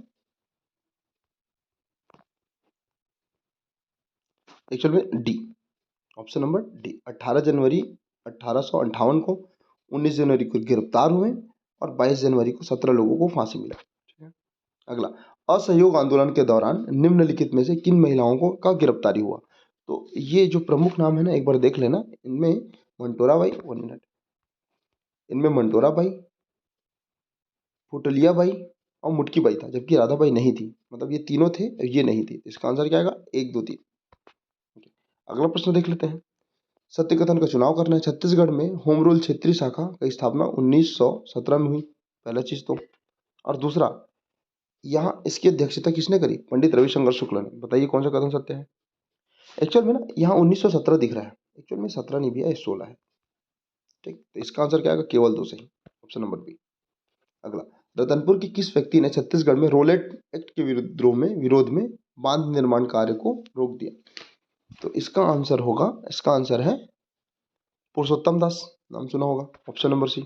एक्चुअल में डी, ऑप्शन नंबर डी। 18 जनवरी 1858 को, 19 जनवरी को गिरफ्तार हुए और 22 जनवरी को 17 लोगों को फांसी मिला। ठीक है। अगला, असहयोग आंदोलन के दौरान निम्नलिखित में से किन महिलाओं को का गिरफ्तारी हुआ। तो ये जो प्रमुख नाम है ना, एक बार देख लेना। इनमें मंटोरा बाई, 1 मिनट, इनमें मंटोरा बाई, पुटलिया बाई और मुटकी बाई था, जबकि राधा बाई नहीं थी। मतलब ये तीनों थे, ये नहीं थी। इसका आंसर क्या आएगा, 1 2 3। अगला प्रश्न देख लेते हैं। सत्य कथन का चुनाव करना है। छत्तीसगढ़ में होम रूल क्षेत्रीय शाखा की स्थापना 1917 में हुई, पहला चीज तो। और दूसरा, यहाँ इसकी अध्यक्षता किसने करी, पंडित रविशंकर शुक्ल ने। बताइए कौन सा कथन सत्य है। एक्चुअल में ना यहाँ 1917 दिख रहा है, एक्चुअल में 17 नहीं भी है, 16 है। ठीक, तो इसका आंसर क्या आएगा, केवल 2 सही, ऑप्शन नंबर बी। अगला, रतनपुर की किस व्यक्ति ने छत्तीसगढ़ में रोलेट एक्ट के विरोध में बांध निर्माण कार्य को रोक दिया। तो इसका आंसर होगा, इसका आंसर है पुरुषोत्तम दास, नाम सुना होगा, ऑप्शन नंबर सी।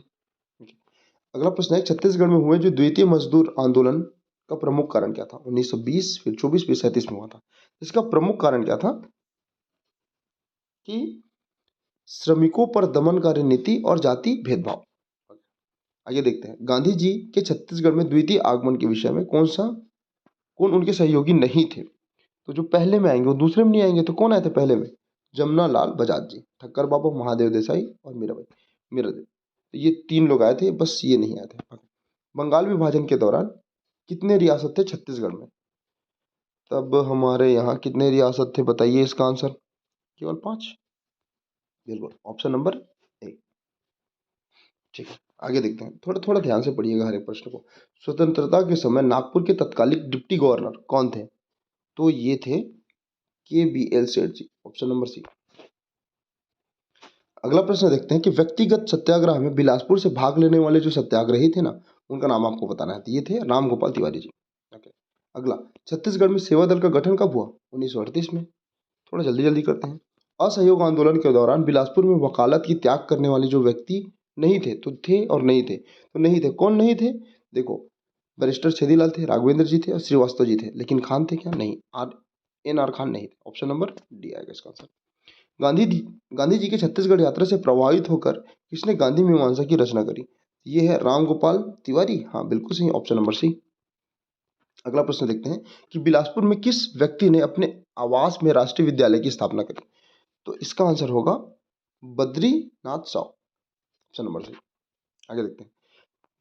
अगला प्रश्न है, छत्तीसगढ़ में हुए जो द्वितीय मजदूर आंदोलन का प्रमुख कारण क्या था। 1920, फिर 24, फिर 37 में हुआ था। इसका प्रमुख कारण क्या था कि श्रमिकों पर दमनकारी नीति और जाति भेदभाव। आइए देखते हैं, गांधी जी के छत्तीसगढ़ में द्वितीय आगमन के विषय में कौन उनके सहयोगी नहीं थे। तो जो पहले में आएंगे वो दूसरे में नहीं आएंगे। तो कौन आए थे पहले में, जमुना लाल बजाज जी, ठक्कर बाबा, महादेव देसाई और मीरादेव। तो ये 3 लोग आए थे, बस ये नहीं आए थे। बंगाल विभाजन के दौरान कितने रियासत थे छत्तीसगढ़ में। तब हमारे यहाँ कितने रियासत थे, बताइए इसका आंसर। केवल 5, बिल्कुल, ऑप्शन नंबर ए। ठीक है, आगे देखते हैं। थोड़ा थोड़ा ध्यान से पढ़िएगा हर एक प्रश्न को। स्वतंत्रता के समय नागपुर के तत्कालीन डिप्टी गवर्नर कौन थे। तो ये थे KBL सेठ जी, ऑप्शन नंबर सी। अगला प्रश्न देखते हैं कि व्यक्तिगत सत्याग्रह में बिलासपुर से भाग लेने वाले जो सत्याग्रही थे ना, उनका नाम आपको बताना है। तो ये थे राम गोपाल तिवारी जी। ओके। अगला, छत्तीसगढ़ में सेवा दल का गठन कब हुआ, 1938 में। थोड़ा जल्दी जल्दी करते हैं। असहयोग आंदोलन के दौरान बिलासपुर में वकालत की त्याग करने वाले जो व्यक्ति नहीं थे, तो थे और नहीं थे। तो नहीं थे, कौन नहीं थे, देखो, बैरिस्टर छेदीलाल थे, राघवेंद्र जी थे और श्रीवास्तव जी थे। लेकिन खान थे क्या, नहीं, NR खान नहीं थे। ऑप्शन नंबर डी आएगा इसका आंसर। गांधी गांधी जी के छत्तीसगढ़ यात्रा से प्रभावित होकर किसने गांधी मीमांसा की रचना करी। ये है राम गोपाल तिवारी, हाँ बिल्कुल सही, ऑप्शन नंबर सी। अगला प्रश्न देखते हैं कि बिलासपुर में किस व्यक्ति ने अपने आवास में राष्ट्रीय विद्यालय की स्थापना करी। तो इसका आंसर होगा Badrinath Sao, option number C. आगे देखते हैं,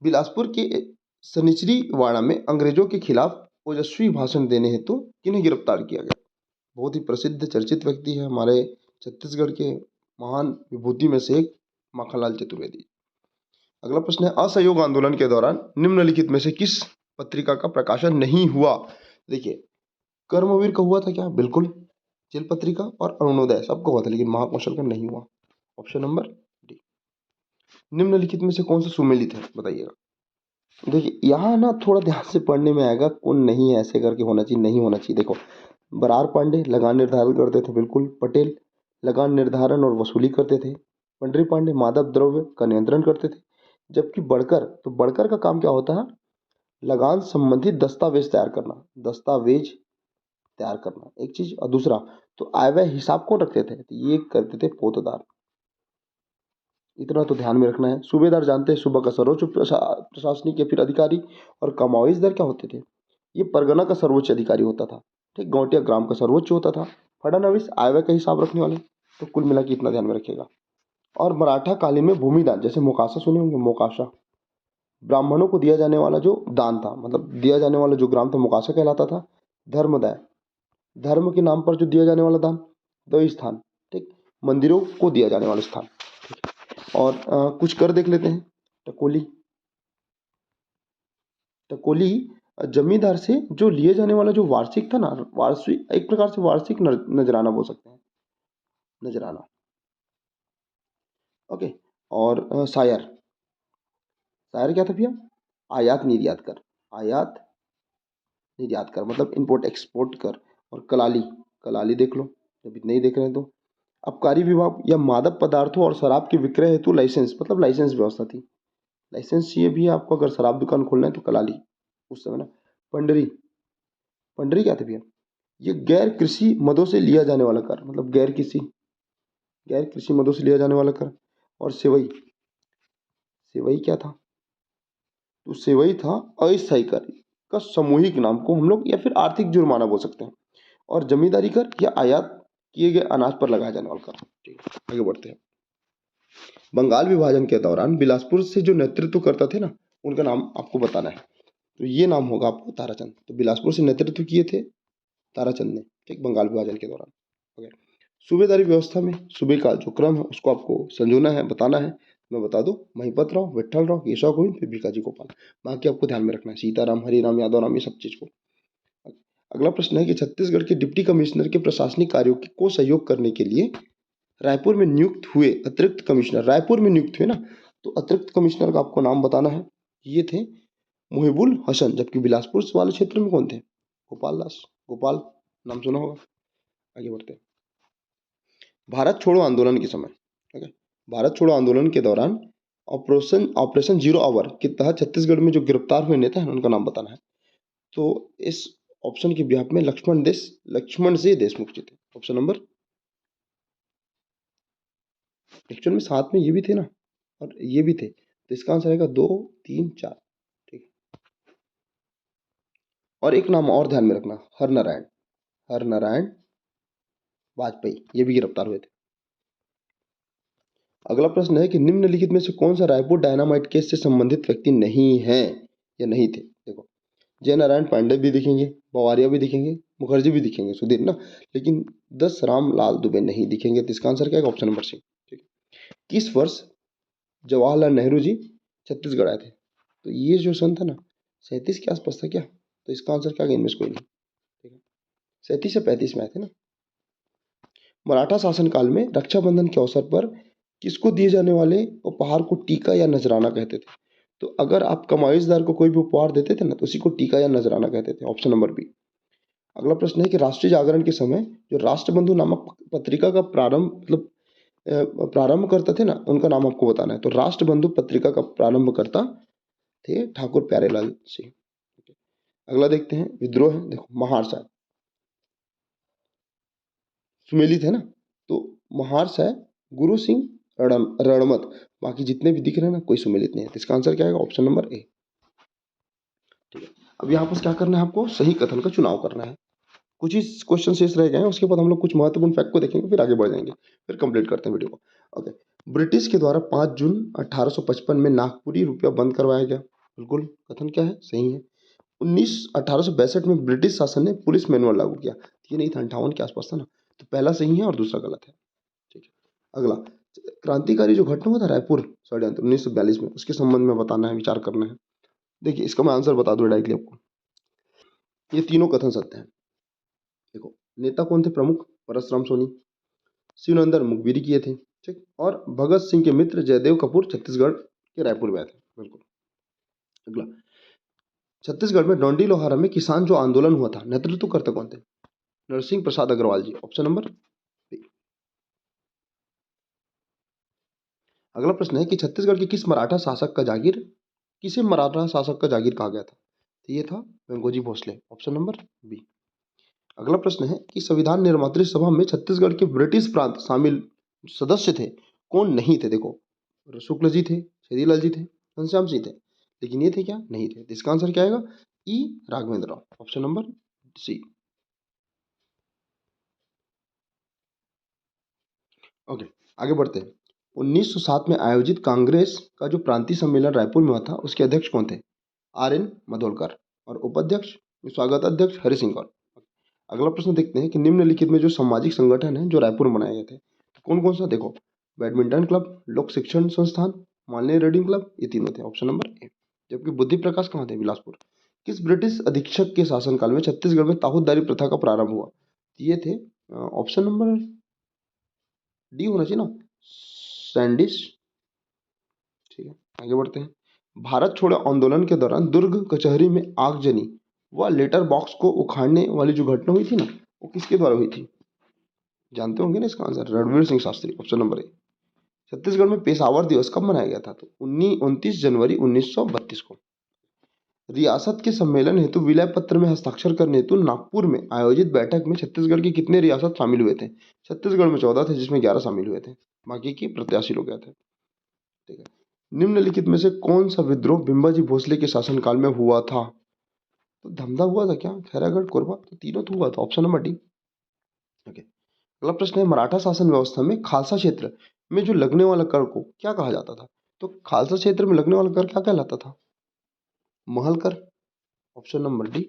बिलासपुर के सनिचरीवाड़ा में अंग्रेजों के खिलाफ ओजस्वी भाषण देने हेतु किन्हें गिरफ्तार किया गया। बहुत ही प्रसिद्ध चर्चित व्यक्ति है हमारे छत्तीसगढ़ के महान विभूति में से एक, माखनलाल चतुर्वेदी। अगला प्रश्न है, असहयोग आंदोलन के दौरान निम्नलिखित में से किस पत्रिका का प्रकाशन नहीं हुआ। देखिए, कर्मवीर का हुआ था क्या, बिल्कुल, चिल पत्रिका और अरुणोदय सबका हुआ था, लेकिन महाकौशल का नहीं हुआ, ऑप्शन नंबर डी। निम्नलिखित में से कौन सा सुमेलित है, बताइएगा। देखिए यहाँ ना थोड़ा ध्यान से पढ़ने में आएगा, कौन नहीं है ऐसे करके होना चाहिए, नहीं होना चाहिए। देखो, बरार पांडे लगान निर्धारण करते थे, बिल्कुल। पटेल लगान निर्धारण और वसूली करते थे। पंडरी पांडे मादक द्रव्य का नियंत्रण करते थे। जबकि बड़कर, तो बड़कर का काम क्या होता है, लगान संबंधित दस्तावेज तैयार करना, दस्तावेज तैयार करना एक चीज। और दूसरा, तो आय व्यय हिसाब कौन रखते थे, तो ये करते थे पोतदार। इतना तो ध्यान में रखना है। सूबेदार जानते हैं सूबा का सर्वोच्च प्रशासनिक या फिर अधिकारी। और कमावईसदार क्या होते थे, ये परगना का सर्वोच्च अधिकारी होता था। ठीक, गौटिया ग्राम का सर्वोच्च होता था। फड़ानविस आय व्यय का हिसाब रखने वाले। तो कुल मिला के इतना ध्यान में रखिएगा। और मराठा कालीन में भूमिदान, जैसे मोकाशा सुने होंगे, मोकाशा ब्राह्मणों को दिया जाने वाला जो दान था, मतलब दिया जाने वाला जो ग्राम था, मोकाशा कहलाता था। धर्मदाय, धर्म के नाम पर जो दिया जाने वाला दान, दो स्थान। ठीक, मंदिरों को दिया जाने वाला स्थान। और कुछ कर देख लेते हैं। टकोली, टकोली जमींदार से जो लिए जाने वाला जो वार्षिक था ना, वार्षिक, एक प्रकार से वार्षिक नजराना बोल सकते हैं, नजराना। ओके। और सायर, सायर क्या था भैया, आयात निर्यात कर, आयात निर्यात कर मतलब इंपोर्ट एक्सपोर्ट कर। और कलाली, कलाली देख लो जब नहीं देख रहे हैं तो। आबकारी विभाग या मादक पदार्थों और शराब के विक्रय हेतु लाइसेंस, मतलब लाइसेंस व्यवस्था थी, लाइसेंस चाहिए भी है आपको अगर शराब दुकान खोलना है तो कलाली उस समय ना। पंडरी, पंडरी क्या था भैया, ये गैर कृषि मदों से लिया जाने वाला कर, मतलब गैर कृषि मदों से लिया जाने वाला कर। और सेवई, सेवई क्या था, तो सेवई था अस्थायी कर का सामूहिक नाम को हम लोग या फिर आर्थिक जुर्माना बोल सकते हैं। और जमींदारी कर या आयात किए गए अनाज पर लगाया जाने वाला कर। ठीक है, आगे बढ़ते हैं। बंगाल विभाजन के दौरान बिलासपुर से जो नेतृत्व करता थे ना, उनका नाम आपको बताना है। तो ये नाम होगा आपको ताराचंद। तो बिलासपुर से नेतृत्व किए थे ताराचंद ने, ठीक, बंगाल विभाजन के दौरान। ओके। सूबेदारी व्यवस्था में सूबे का जो क्रम है उसको आपको संजोना है, बताना है। मैं बता दूं, महिपत राव, विट्ठल राव, केशव गोविंद, फिर भिकाजी गोपाल। बाकी आपको ध्यान में रखना है, सीताराम, हरिराम, यादव राम, ये सब चीज को। अगला प्रश्न है कि छत्तीसगढ़ के डिप्टी कमिश्नर के प्रशासनिक कार्यों को सहयोग करने के लिए रायपुर में नियुक्त हुए अतिरिक्त कमिश्नर, रायपुर में नियुक्त हुए ना, तो अतिरिक्त कमिश्नर का आपको नाम बताना है। ये थे मुहिबुल हसन, जबकि बिलासपुर वाले क्षेत्र में कौन थे, गोपाल दास, गोपाल नाम सुना होगा। आगे बढ़ते हैं। भारत छोड़ो आंदोलन के समय, ठीक है, भारत छोड़ो आंदोलन के दौरान ऑपरेशन ऑपरेशन जीरो आवर के तहत छत्तीसगढ़ में जो गिरफ्तार हुए नेता हैं उनका नाम बताना है। तो इस ऑप्शन के बिहाफ में लक्ष्मण सिंह देशमुख जी थे, ऑप्शन नंबर। एक्चुअल में साथ में ये भी थे ना और ये भी थे, तो इसका आंसर आएगा 2, 3, 4। ठीक है। और एक नाम और ध्यान में रखना, हरनारायण, हरनारायण वाजपेयी, ये भी गिरफ्तार हुए थे। अगला प्रश्न है कि निम्नलिखित में से कौन सा रायपुर डायनामाइट केस से संबंधित व्यक्ति नहीं है या नहीं थे। देखो, जयनारायण पांडे भी दिखेंगे, बवारिया भी दिखेंगे, मुखर्जी भी दिखेंगे, सुधीर ना, लेकिन दस रामलाल दुबे नहीं दिखेंगे। तो इसका आंसर क्या है, ऑप्शन नंबर सी। ठीक है। किस वर्ष जवाहरलाल नेहरू जी छत्तीसगढ़ आए थे, तो ये जो सन था ना 37 के आसपास था क्या, तो इसका आंसर क्या, इनमें से कोई नहीं। ठीक है, 37 से 35 में आए थे ना। मराठा शासनकाल में रक्षाबंधन के अवसर पर किसको दिए जाने वाले उपहार को टीका या नजराना कहते थे। तो अगर आप कमाईशदार को कोई भी उपहार देते थे ना तो उसी को टीका या नजराना कहते थे, ऑप्शन नंबर बी। अगला प्रश्न है कि राष्ट्रीय जागरण के समय जो राष्ट्रबंधु नामक पत्रिका का प्रारंभ, मतलब प्रारंभ करता थे ना, उनका नाम आपको बताना है। तो राष्ट्रबंधु पत्रिका का प्रारंभ करता थे ठाकुर प्यारेलाल सिंह। अगला देखते हैं, विद्रोह है, देखो महार साहब सुमेलित है ना, तो महार साहब गुरु सिंह रणमत, बाकी जितने भी दिख रहे हैं ना कोई सुमेलित नहीं है। तो इसका आंसर क्या है, ऑप्शन नंबर ए। ठीक है, अब यहाँ पर क्या करना है, आपको सही कथन का चुनाव करना है। कुछ ही क्वेश्चन शेष रह गए हैं, उसके बाद हम लोग कुछ महत्वपूर्ण फैक्ट को देखेंगे, फिर आगे बढ़ जाएंगे, फिर कंप्लीट करते हैं वीडियो को। ओके। ब्रिटिश के द्वारा 5 जून 1855 में नागपुरी रुपया बंद करवाया गया, बिल्कुल कथन क्या है, सही है। 1862 में ब्रिटिश शासन ने पुलिस मैनुअल लागू किया, ये नहीं था, 58 के आसपास था ना, तो पहला सही है और दूसरा गलत है। ठीक है। अगला, क्रांतिकारी जो घटना हुआ था रायपुर षड्यंत्र 1942 में, उसके संबंध में बताना है, विचार करना है। देखिए, इसका मैं आंसर बता दूं डायरेक्टली आपको, ये तीनों कथन सत्य हैं। देखो, नेता कौन थे प्रमुख, परसराम सोनी, शिवनंदन मुखबिरी किए थे, ठीक, और भगत सिंह के मित्र जयदेव कपूर छत्तीसगढ़ के रायपुर में आए थे, बिल्कुल। अगला, छत्तीसगढ़ में डोंडी लोहारा में किसान जो आंदोलन हुआ था, नेतृत्व करते कौन थे, नरसिंह प्रसाद अग्रवाल जी, ऑप्शन नंबर बी। अगला प्रश्न है कि छत्तीसगढ़ के किस मराठा शासक का जागीर, किसे मराठा शासक का जागीर कहा गया था, तो ये था वेंगोजी भोसले, ऑप्शन नंबर बी। अगला प्रश्न है कि संविधान निर्मात्री सभा में छत्तीसगढ़ के ब्रिटिश प्रांत शामिल सदस्य थे, कौन नहीं थे। देखो, शुक्ल जी थे, छेदीलाल जी थे, घनश्याम सिंह थे, लेकिन ये थे क्या, नहीं थे। तो इसका आंसर क्या आएगा, E Raghavendra Rao, option number C. Okay, आगे बढ़ते हैं। 1907 में आयोजित कांग्रेस का जो प्रांतीय सम्मेलन रायपुर में हुआ था, उसके अध्यक्ष कौन थे, RN मधोलकर, और उपाध्यक्ष स्वागत अध्यक्ष हरि सिंह गौर। अगला प्रश्न देखते हैं कि निम्नलिखित में जो सामाजिक संगठन है जो रायपुर में बनाए गए थे, तो कौन कौन सा, देखो, बैडमिंटन क्लब, लोक शिक्षण संस्थान, मालनीय रीडिंग क्लब, ये तीनों थे, ऑप्शन नंबर ए। जबकि बुद्धि प्रकाश कहाँ थे, बिलासपुर। किस ब्रिटिश अधीक्षक के शासनकाल में छत्तीसगढ़ में ताहूदारी प्रथा का प्रारंभ हुआ, ये थे ऑप्शन नंबर डी होना चाहिए ना, सैंडिस। ठीक है, आगे बढ़ते हैं। भारत छोड़ो आंदोलन के दौरान दुर्ग कचहरी में आगजनी व लेटर बॉक्स को उखाड़ने वाली जो घटना हुई थी ना, वो किसके द्वारा हुई थी? जानते होंगे ना इसका answer, Ranveer Singh Shastri, option number ए। छत्तीसगढ़ में पेशावर दिवस कब मनाया गया था? तो 29 जनवरी 1932 को। रियासत के सम्मेलन हेतु विलय पत्र में हस्ताक्षर करने हेतु नागपुर में आयोजित बैठक में छत्तीसगढ़ के कितने रियासत शामिल हुए थे? छत्तीसगढ़ में 14 थे, जिसमें 11 शामिल हुए थे, बाकी की प्रत्याशी लोग गए थे। ठीक है। निम्नलिखित में से कौन सा विद्रोह बिम्बाजी भोसले के शासनकाल में हुआ था? तो धमधा हुआ था क्या, खैरागढ़, कोरबा? तो तीनों तो हुआ था, ऑप्शन नंबर डी। ओके। अगला प्रश्न है, मराठा शासन व्यवस्था में खालसा क्षेत्र में जो लगने वाला कर को क्या कहा जाता था? तो खालसा क्षेत्र में लगने वाला कर क्या कहलाता था? महल कर, ऑप्शन नंबर डी।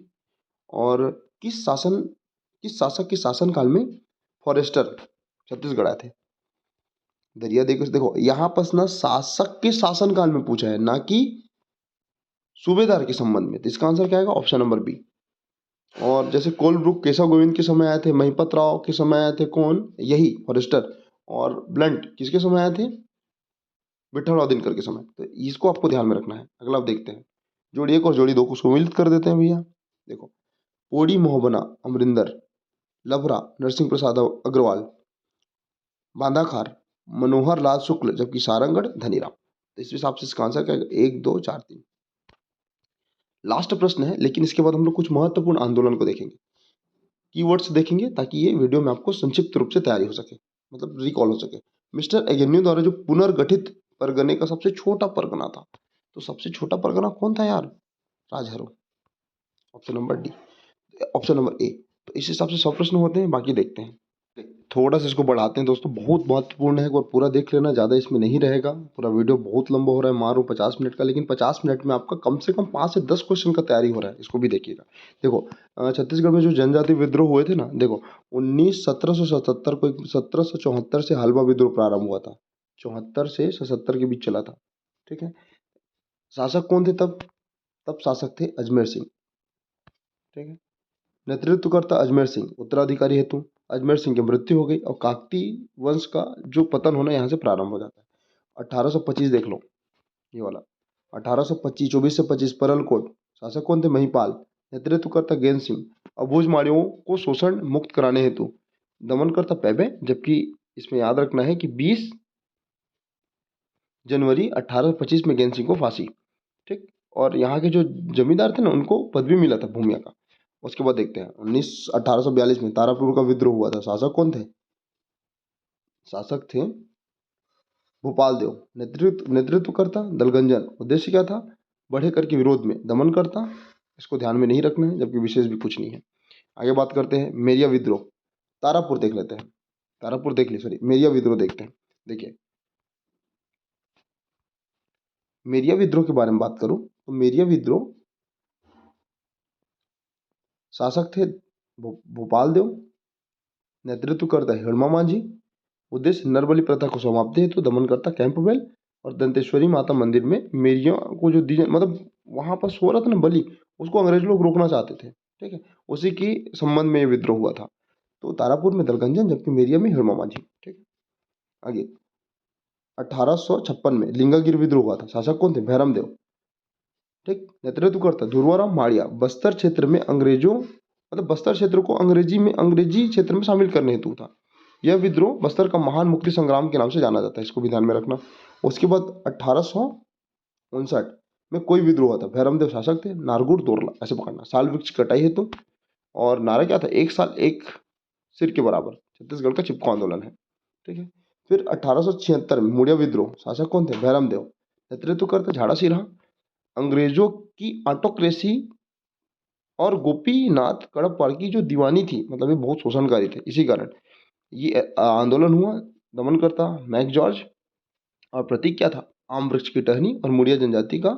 और किस शासक के शासनकाल में फॉरेस्टर छत्तीसगढ़ आए थे? दरिया देखो देखो, यहाँ पर ना शासक के शासनकाल में पूछा है, ना कि सूबेदार के संबंध में, तो इसका आंसर क्या आएगा? Option number B. और जैसे कोलब्रुक केशव गोविंद के समय आए थे, महिपत राव के समय आए थे, कौन? यही फॉरेस्टर। और ब्लंट किसके समय आए थे? विठलराव दिनकर के समय। तो इसको आपको ध्यान में रखना है। अगला आप देखते हैं, जोड़ी एक और जोड़ी दो को सम्मिलित कर देते हैं भैया। देखो, पोड़ी मोहबना अमरिंदर, लभरा नरसिंह प्रसाद अग्रवाल, बांधाखार मनोहर लाल शुक्ल, जबकि सारंगढ़ धनीराम। तो इस हिसाब से इसका आंसर क्या है? 1 2 4 3। लास्ट प्रश्न है, लेकिन इसके बाद हम लोग कुछ महत्वपूर्ण आंदोलन को देखेंगे, कीवर्ड्स देखेंगे, ताकि ये वीडियो में आपको संक्षिप्त रूप से तैयारी हो सके, मतलब रिकॉल हो सके। मिस्टर एगेन्यू द्वारा जो पुनर्गठित परगने का सबसे छोटा परगना था, तो सबसे छोटा परगना कौन था यार? Rajharo, option number D, option number A. तो इस हिसाब से 100 प्रश्न होते हैं, बाकी देखते हैं। थोड़ा सा इसको बढ़ाते हैं दोस्तों, बहुत महत्वपूर्ण है और पूरा देख लेना, ज़्यादा इसमें नहीं रहेगा। पूरा वीडियो बहुत लंबा हो रहा है, मारो 50 मिनट का, लेकिन 50 मिनट में आपका कम से कम 5 से 10 क्वेश्चन का तैयारी हो रहा है, इसको भी देखिएगा। देखो, छत्तीसगढ़ में जो जनजाति विद्रोह हुए थे ना, देखो 1777 को 1774 से हलवा विद्रोह प्रारंभ हुआ था, 74 से 77 के बीच चला था। ठीक है। शासक कौन थे तब? तब शासक थे अजमेर सिंह। ठीक है। नेतृत्वकर्ता अजमेर सिंह, उत्तराधिकारी हेतु अजमेर सिंह की मृत्यु हो गई और काकती वंश का जो पतन होना यहाँ से प्रारंभ हो जाता है। 1825 देख लो, ये वाला 1825, 24 से 25 परलकोट, शासक कौन थे? महिपाल। नेतृत्वकर्ता गेंद सिंह। अबूझ माड़ियों को शोषण मुक्त कराने हेतु दमनकर्ता पैबे, जबकि इसमें याद रखना है कि 20 जनवरी 1825 में गेंद सिंह को फांसी। ठीक। और यहाँ के जो जमींदार थे ना, उनको पदवी मिला था भूमिया का। उसके बाद देखते हैं 1842 में तारापुर का विद्रोह हुआ था, शासक कौन थे? शासक थे भोपाल देव। नेतृत्वकर्ता दलगंजन। उद्देश्य क्या था? बढ़े कर के विरोध में दमनकर्ता। इसको ध्यान में नहीं रखना है, जबकि विशेष भी कुछ नहीं है। आगे बात करते हैं मेरिया विद्रोह। तारापुर देख लेते हैं, तारापुर देख ली, सॉरी मेरिया विद्रोह देखते हैं। देखिए, मेरिया विद्रोह के बारे में बात करूं तो मेरिया विद्रोह शासक थे भोपाल देव, नेतृत्वकर्ता हिड़मा मांझी। उद्देश्य नरबलि प्रथा को समाप्ति हेतु दमनकर्ता कैंपबेल। और दंतेश्वरी माता मंदिर में मेरिया को जो दी, मतलब वहां पर हो रहा था ना बलि, उसको अंग्रेज लोग रोकना चाहते थे। ठीक है। उसी की संबंध में ये विद्रोह हुआ था। तो तारापुर में दलगंजन, जबकि मेरिया में हिड़मा मांझी। ठीक। आगे 1856 में लिंगागिर विद्रोह हुआ था, शासक कौन थे? भैरम देव। ठीक। नेतृत्वकर्ता धुरवाराम माड़िया। बस्तर क्षेत्र में अंग्रेजों, मतलब बस्तर क्षेत्र को अंग्रेजी क्षेत्र में शामिल करने हेतु था। यह विद्रोह बस्तर का महान मुक्ति संग्राम के नाम से जाना जाता है, इसको भी ध्यान में रखना। उसके बाद 1859 में कोई विद्रोह हुआ था, भैरमदेव शासक थे, नारगुड़ तोरला, ऐसे पकड़ना। साल वृक्ष कटाई हेतु, और नारा क्या था? 1 साल 1 सिर के बराबर, छत्तीसगढ़ का चिपको आंदोलन है। ठीक है। फिर 1876 में मुड़िया विद्रोह, शासक कौन थे? भैरमदेव। नेतृत्वकर्ता झाड़ा सिन्हा। अंग्रेजों की ऑटोक्रेसी और गोपीनाथ कडप्पाड़ की जो दीवानी थी, मतलब ये बहुत शोषणकारी थे, इसी कारण ये आंदोलन हुआ। दमनकर्ता मैक जॉर्ज। और प्रतीक क्या था? आम वृक्ष की टहनी। और मुड़िया जनजाति का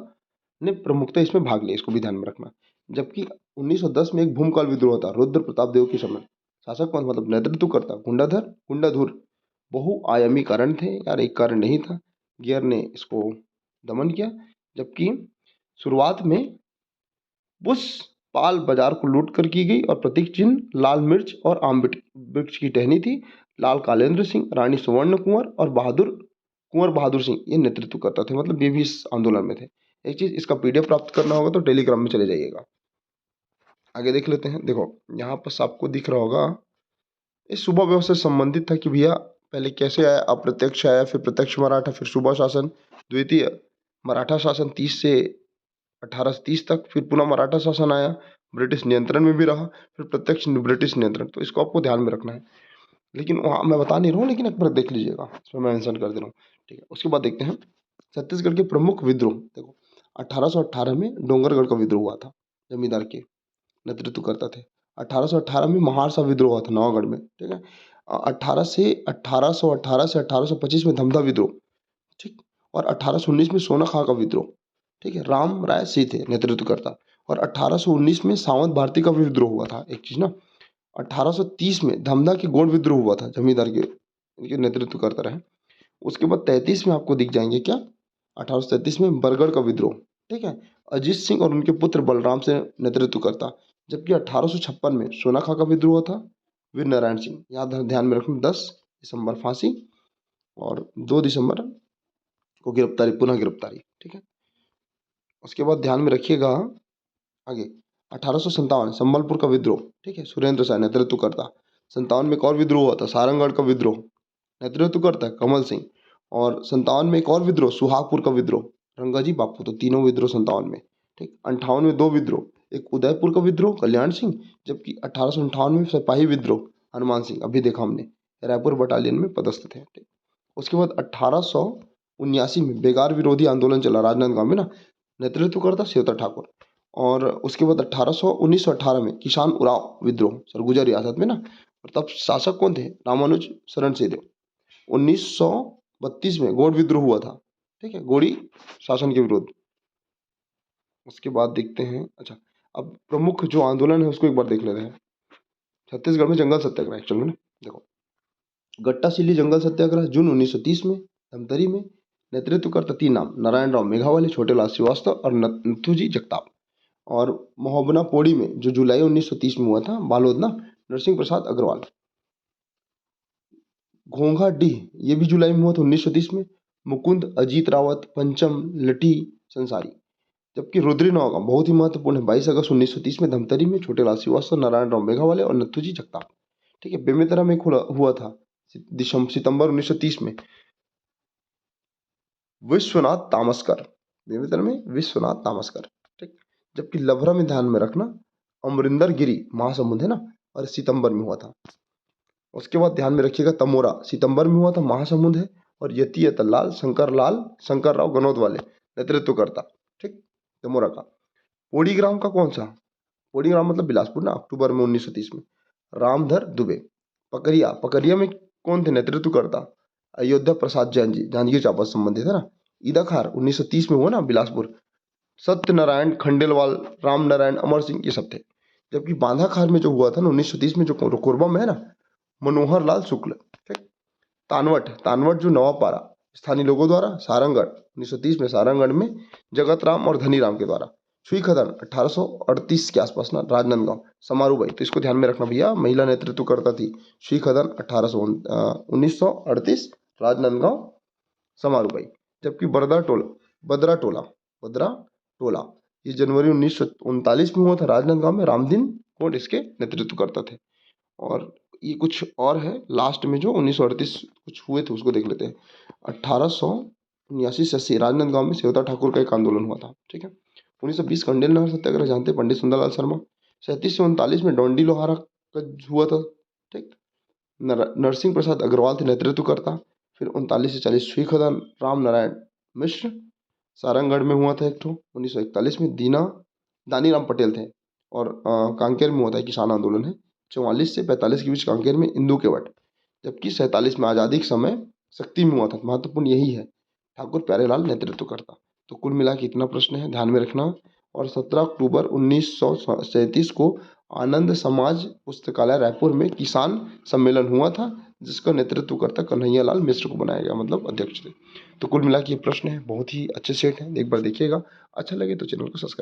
ने प्रमुखता इसमें भाग लिया, इसको भी ध्यान में रखना। जबकि 1910 में एक भूमकाल विद्रोह था, रुद्र प्रताप देव के समय। शासक कौन, मतलब नेतृत्वकर्ता गुंडाधुर। बहुआयामी कारण थे यार, एक कारण नहीं था। गियर ने इसको दमन किया। जबकि शुरुआत में पुष्पाल बाजार को लूट कर की गई, और प्रतीक चिन्ह लाल मिर्च और आम वृक्ष की टहनी थी। लाल कालेंद्र सिंह, रानी सुवर्ण कुंवर और कुंवर बहादुर सिंह ये नेतृत्व करता थे, मतलब ये भी इस आंदोलन में थे। एक चीज, इसका PDF प्राप्त करना होगा तो टेलीग्राम में चले जाइएगा। आगे देख लेते हैं। देखो यहाँ पर आपको दिख रहा होगा, इस सूबा व्यवस्था से संबंधित था कि भैया पहले कैसे आया, अप्रत्यक्ष आया, फिर प्रत्यक्ष मराठा, फिर सूबा शासन, द्वितीय मराठा शासन 30 से 1830 तक, फिर पुनः मराठा शासन आया, ब्रिटिश नियंत्रण में भी रहा, फिर प्रत्यक्ष ब्रिटिश नियंत्रण। तो इसको आपको ध्यान में रखना है, लेकिन वहाँ मैं बता नहीं रहा हूँ, लेकिन एक बार देख लीजिएगा, इसमें मैं मेंशन कर दे रहा हूँ। ठीक है, उसके बाद देखते हैं छत्तीसगढ़ के प्रमुख विद्रोह। देखो 1818 में डोंगरगढ़ का विद्रोह हुआ था, जमींदार के नेतृत्व करता थे। 1818 में महारसा विद्रोह हुआ था नवागढ़ में। ठीक है, 1818 से 1825 में धमधा विद्रोह। ठीक, और 1819 में सोना खां का विद्रोह। ठीक है, राम राय सिंह थे नेतृत्व करता। और 1819 में सावंत भारती का भी विद्रोह हुआ था। एक चीज ना, 1830 में धमधा के गोंड विद्रोह हुआ था, जमींदार के इनके नेतृत्व करता रहे। उसके बाद 33 में आपको दिख जाएंगे क्या, 1833 में बरगढ़ का विद्रोह। ठीक है, अजीत सिंह और उनके पुत्र बलराम से नेतृत्व करता। जबकि 1856 में सोनाखा का विद्रोह था, वीर नारायण सिंह। याद ध्यान में रखना, 10 दिसंबर फांसी और 2 दिसंबर को गिरफ्तारी, पुनः गिरफ्तारी। ठीक है, उसके बाद ध्यान में रखिएगा आगे 1857 संबलपुर का विद्रोह। ठीक है, सुरेंद्र शाह नेतृत्व करता। 57 में एक और विद्रोह हुआ था, सारंगगढ़ का विद्रोह, नेतृत्व करता है कमल सिंह। और 57 में एक और विद्रोह, सुहागपुर का विद्रोह, रंगाजी बापू। तो तीनों विद्रोह 57 में। ठीक, 58 में 2 विद्रोह, एक उदयपुर का विद्रोह कल्याण सिंह, जबकि 1858 में सिपाही विद्रोह हनुमान सिंह, अभी देखा हमने, रायपुर बटालियन में पदस्थ थे। ठीक, उसके बाद 1879 में बेगार विरोधी आंदोलन चला राजनांदगांव में ना, नेतृत्व करता सेवता ठाकुर। और उसके बाद 1918 में किसान उराव विद्रोह सरगुजा रियासत में ना, और तब शासक कौन थे, रामानुज शरण सिंहदेव। 1932 में गोंड विद्रोह हुआ था। ठीक है, गोड़ी शासन के विरुद्ध। उसके बाद देखते हैं, अच्छा अब प्रमुख जो आंदोलन है उसको एक बार देख लेते हैं। छत्तीसगढ़ में जंगल सत्याग्रह एक्चुअल में ना, देखो गट्टा सिल्ली जंगल सत्याग्रह जून 1930 में धमतरी में, नेतृत्व करता 3 नाम, नारायण राव मेघावाले, छोटेलाल श्रीवास्तव और नथुजी जगताप। और महोबना पोड़ी में जो जुलाई 1930 में हुआ था, बालोद ना, नरसिंह प्रसाद अग्रवाल। घोंघा डीह ये भी जुलाई में हुआ था 1930 में, मुकुंद अजीत रावत, पंचम लठी संसारी। जबकि रुद्री नौगांव बहुत ही महत्वपूर्ण है, 22 अगस्त 1930 में धमतरी में, छोटेलाल श्रीवास्तव, नारायण राव मेघावाले और नथुजी जगताप। ठीक है, बेमेतरा में हुआ था सितंबर 1930 में, विश्वनाथ तामसकर, बेमेतरा में विश्वनाथ तामसकर। ठीक, जबकि लभरा में ध्यान में रखना अमरिंदर गिरी महासमुंद है ना, और सितंबर में हुआ था। उसके बाद ध्यान में रखिएगा तमोरा सितंबर में हुआ था, महासमुंद है। और यति यतलाल शंकर राव गनौत वाले नेतृत्व करता। ठीक, तमोरा का। पोड़ी ग्राम का कौन सा, पोड़ी ग्राम मतलब बिलासपुर ना, अक्टूबर में 1930 में, रामधर दुबे। पकरिया में कौन थे नेतृत्व करता, अयोध्या प्रसाद जैन जी, जांजगीर चांपा से संबंधित है ना। ईदाखार 1930 में हुआ ना बिलासपुर, सत्यनारायण खंडेलवाल, राम नारायण अमर सिंह, ये सब थे। जबकि बांधाखार में जो हुआ था ना 1930 में, जो कोरबा में है ना, मनोहर लाल शुक्ल। ठीक, तानवट जो नवापारा स्थानीय लोगों द्वारा, सारंगगढ़ 1930 में, सारंगगढ़ में जगत राम और धनी राम के द्वारा। सुई खदन 1838 के आसपास ना, राजनांदगांव समारूबाई। तो इसको ध्यान में रखना भैया, महिला नेतृत्व करता थी। सुई खदन 1938 राजनांदगांव समारूबाई। जबकि बदरा टोला ये जनवरी 1939 में हुआ था राजनांदगांव में, रामदीन कोट इसके नेतृत्व करता थे। और ये कुछ और है लास्ट में जो 1938 कुछ हुए थे उसको देख लेते हैं। 1879 से राजनांदगांव में सेवता ठाकुर का एक आंदोलन हुआ था। ठीक है, 1920 कंडेल नहर सत्याग्रह जानते हैं, पंडित सुंदरलाल शर्मा। 37 से 39 में डोंडी लोहारा का हुआ था। ठीक, नरसिंह प्रसाद अग्रवाल थे नेतृत्व करता। फिर 39 से 40 सुई खदन राम नारायण मिश्र, सारंगगढ़ में हुआ था एक ठो 1941 में, दानीराम पटेल थे। और कांकेर में हुआ था किसान आंदोलन है, 44 से 45 के बीच कांकेर में इंदू केवट। जबकि 47 में आज़ादी के समय शक्ति में हुआ था। महत्वपूर्ण यही है, ठाकुर प्यारेलाल नेतृत्व करता। तो कुल मिला के इतना प्रश्न है, ध्यान में रखना। और 17 अक्टूबर 1937 को आनंद समाज पुस्तकालय रायपुर में किसान सम्मेलन हुआ था, जिसका नेतृत्व करता कन्हैया लाल मिश्र को बनाया गया, मतलब अध्यक्ष थे। तो कुल मिला के ये प्रश्न है, बहुत ही अच्छे सेट हैं, एक बार देखिएगा। अच्छा लगे तो चैनल को सब्सक्राइब